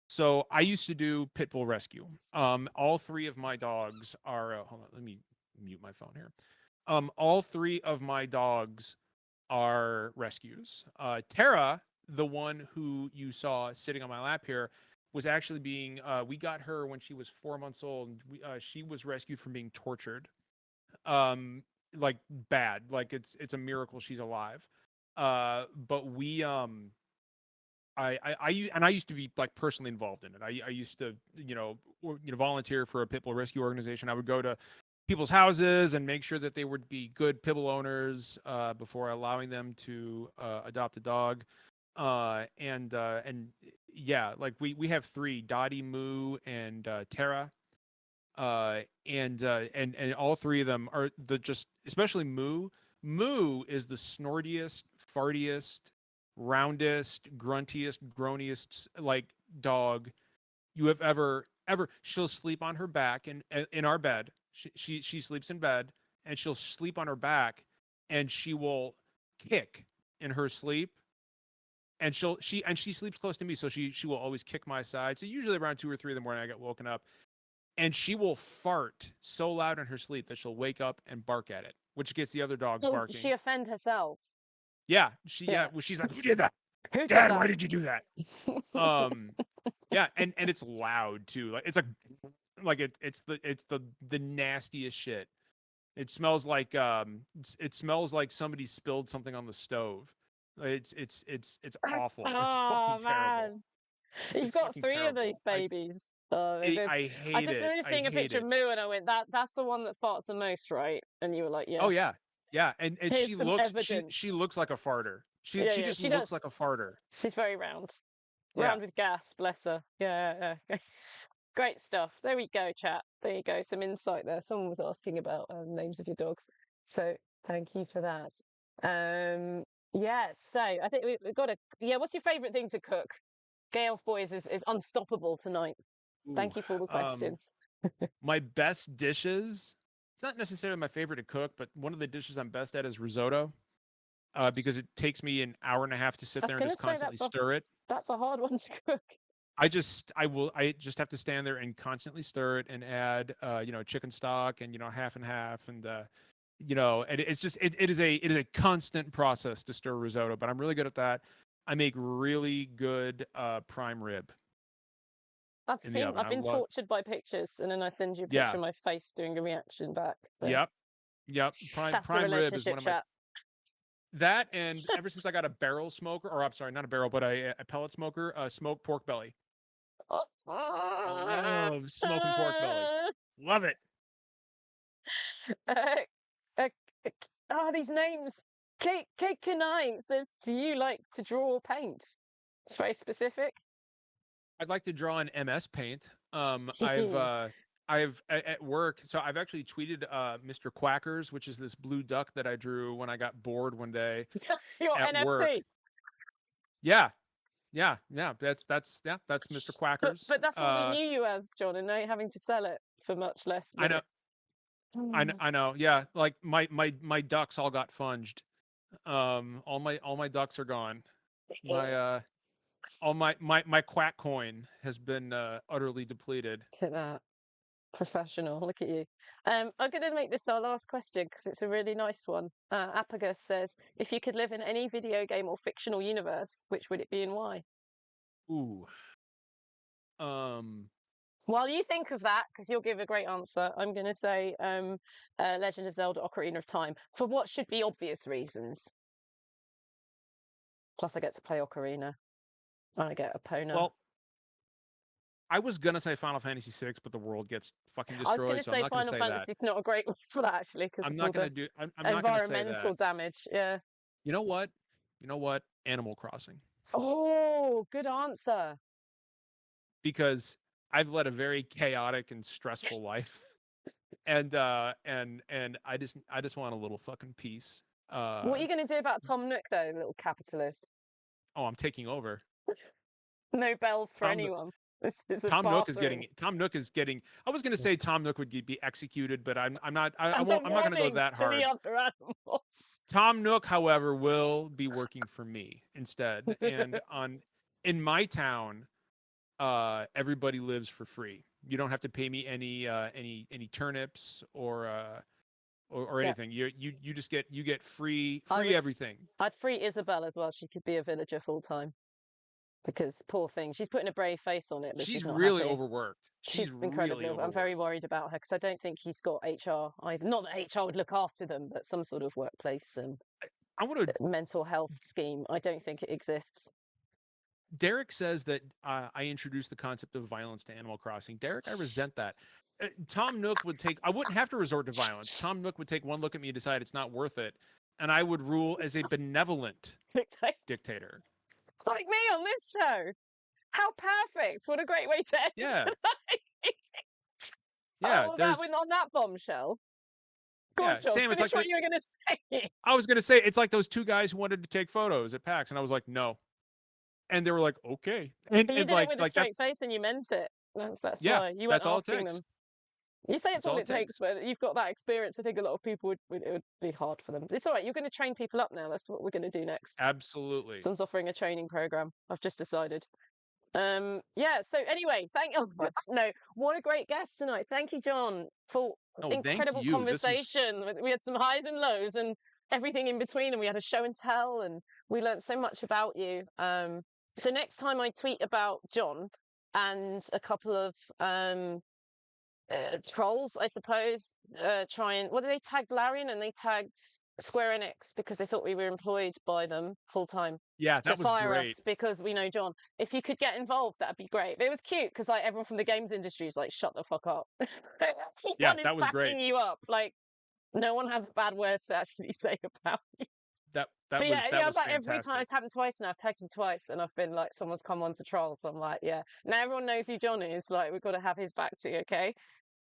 So I used to do Pitbull Rescue. All three of my dogs are. Hold on, let me mute my phone here. All three of my dogs are rescues. Tara, the one who you saw sitting on my lap here, was actually being. We got her when she was 4 months old. She was rescued from being tortured. Like bad. Like it's a miracle she's alive. But we I used to be like personally involved in it. I used to volunteer for a pitbull rescue organization. I would go to people's houses and make sure that they would be good pitbull owners before allowing them to adopt a dog. And yeah, like we have three: Dottie, Moo, and Tara. And all three of them are especially Moo. Moo is the snortiest, fartiest, roundest, gruntiest, groaniest like dog you have ever. She'll sleep on her back in our bed. She sleeps in bed and she'll sleep on her back and she will kick in her sleep. And she sleeps close to me, so she will always kick my side. So usually around 2 or 3 in the morning I get woken up. and she will fart so loud in her sleep that she'll wake up and bark at it, which gets the other dogs Oh, barking. she offend herself. Yeah, Yeah. well, she's like, who did that? Who did Dad, that? why did you do that? Yeah, and it's loud too. Like it's it's the nastiest shit. It smells like somebody spilled something on the stove. It's awful. It's Oh fucking terrible. man, you've It's got fucking 3 of terrible. these babies. Oh, I I hate just it. remember I seeing a hate picture of it. Moo, and I went, that's the one that farts the most, right? And you were like, Oh yeah. yeah. Yeah, and Here's she some looks she evidence. looks like a farter. Yeah, She yeah, just she looks does. like a farter. She's very round. Yeah. Round with gas, bless her. Yeah, yeah. Great stuff. There we go, chat. There you go. Some insight there. Someone was asking about names of your dogs. So thank you for that. Yeah, so I think we've got to. Yeah, what's your favourite thing to cook? Gail Boys is unstoppable tonight. Ooh, Thank you for all the questions. my best dishes. It's not necessarily my favorite to cook, but one of the dishes I'm best at is risotto. Because it takes me an hour and a half to sit I was there and going just to say constantly stir it. that's a hard one to cook. I just have to stand there and constantly stir it and add chicken stock and half and half and and it is a constant process to stir risotto, but I'm really good at that. I make really good prime rib in the oven. I've been tortured by pictures, and then I send you a picture of my face doing a reaction back. So. Yep. That's Prime the rib is one relationship of my chat. that, and ever since I got a barrel smoker, or I'm sorry, not a barrel, but a pellet smoker, smoked pork belly. I love smoking pork belly. Love it. These names. Kate Kanai says, do you like to draw or paint? It's very specific. I'd like to draw in MS Paint. I've at work, so I've actually tweeted Mr. Quackers, which is this blue duck that I drew when I got bored one day Your at NFT. work. Yeah. That's Mr. Quackers. But that's what we knew you as, John, and now you're having to sell it for much less. I know. I know. Yeah, like my ducks all got funged. All my ducks are gone. My quack coin has been utterly depleted. Look at that. Professional. Look at you. I'm going to make this our last question because it's a really nice one. Apagus says, if you could live in any video game or fictional universe, which would it be and why? Ooh. While you think of that, because you'll give a great answer, I'm going to say Legend of Zelda Ocarina of Time, for what should be obvious reasons. Plus, I get to play Ocarina. And I get Epona. Well, I was going to say Final Fantasy VI, but the world gets fucking destroyed. I was going to say Final Fantasy's not a great one for that, actually, because I'm not going to do environmental damage. Yeah. You know what? Animal Crossing. Oh, good answer. Because I've led a very chaotic and stressful life, and I just want a little fucking peace. What are you going to do about Tom Nook, though, little capitalist? Oh, I'm taking over. No bells for anyone. Tom Nook is getting. I was going to say Tom Nook would be executed, but I'm not going to go that hard. The other animals. Tom Nook, however, will be working for me instead, and in my town. Everybody lives for free. You don't have to pay me any turnips or anything. You just get free everything. I'd free Isabel as well. She could be a villager full time. Because poor thing, she's putting a brave face on it, but she's not really happy. Overworked. She's incredibly overworked. I'm very worried about her because I don't think he's got HR either. Not that HR would look after them, but some sort of workplace mental health scheme. I don't think it exists. Derek says that I introduced the concept of violence to Animal Crossing. Derek, I resent that. Tom Nook would take. I wouldn't have to resort to violence. Tom Nook would take one look at me and decide it's not worth it, and I would rule as a benevolent dictator. Like me on this show. How perfect! What a great way to end tonight. Yeah. On that bombshell. Good job. Sam, it's like what you were going to say. I was going to say it's like those two guys who wanted to take photos at PAX, and I was like, no. And they were like, okay. And but you did it with a straight face and you meant it. That's why. You weren't asking them. You say it's all it takes, but you've got that experience. I think a lot of people it would be hard for them. It's all right. You're going to train people up now. That's what we're going to do next. Absolutely. Someone's offering a training program. I've just decided. Yeah, so anyway, no, what a great guest tonight. Thank you, John, for Oh, thank incredible you. This was conversation. We had some highs and lows and everything in between, and we had a show and tell, and we learned so much about you. So next time I tweet about John and a couple of trolls, I suppose, what did they tag Larian, and they tagged Square Enix because they thought we were employed by them full time yeah, to that was fire great. us because we know John. If you could get involved, that'd be great. But it was cute because like everyone from the games industry is like, shut the fuck up. Yeah, Everyone is that was great. backing you up. Like no one has a bad word to actually say about you. That But was I was like fantastic. every time it's happened twice now. I've tagged you twice and I've been like someone's come on to troll. So I'm like, yeah. Now everyone knows who John is. Like we've got to have his back too, okay?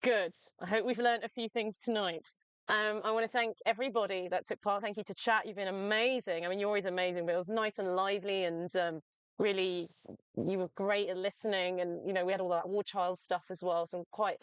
Good. I hope we've learned a few things tonight. I want to thank everybody that took part. Thank you to chat. You've been amazing. I mean, you're always amazing, but it was nice and lively and really, you were great at listening. And, you know, we had all that War Child stuff as well. Some quite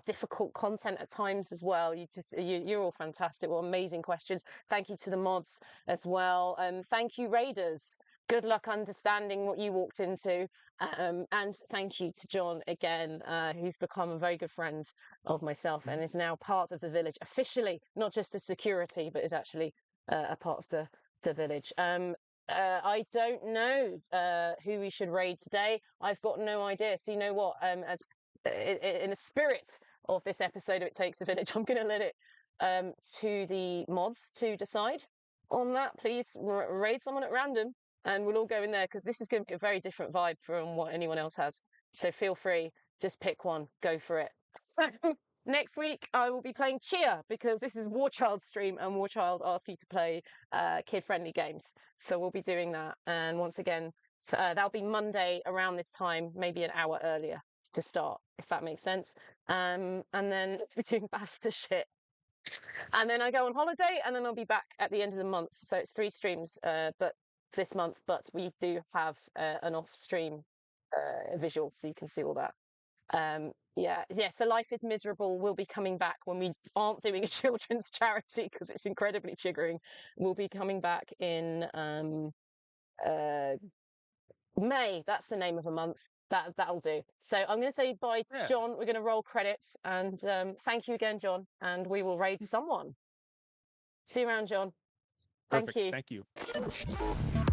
difficult content at times as well. You're all fantastic. Well, amazing questions. Thank you to the mods as well. Thank you, Raiders. Good luck understanding what you walked into. And thank you to John again, who's become a very good friend of myself and is now part of the village officially, not just as security, but is actually a part of the village. I don't know who we should raid today. I've got no idea. So you know what? As in the spirit of this episode of It Takes a Village, I'm going to let it to the mods to decide on that. Please raid someone at random. And we'll all go in there because this is going to be a very different vibe from what anyone else has. So feel free, just pick one, go for it. Next week, I will be playing Cheer because this is Warchild's stream and Warchild asks you to play kid-friendly games. So we'll be doing that. And once again, that'll be Monday around this time, maybe an hour earlier to start, if that makes sense. And then we're doing BAFTA shit. And then I go on holiday and then I'll be back at the end of the month. So it's 3 streams, but this month, but we do have an off-stream visual, so you can see all that. Yeah. So Life is Miserable will be coming back when we aren't doing a children's charity because it's incredibly triggering. We'll be coming back in May. That's the name of a month. That'll do. So I'm going to say bye to John. We're going to roll credits and thank you again, John. And we will raid someone. See you around, John. Perfect. Thank you. Thank you.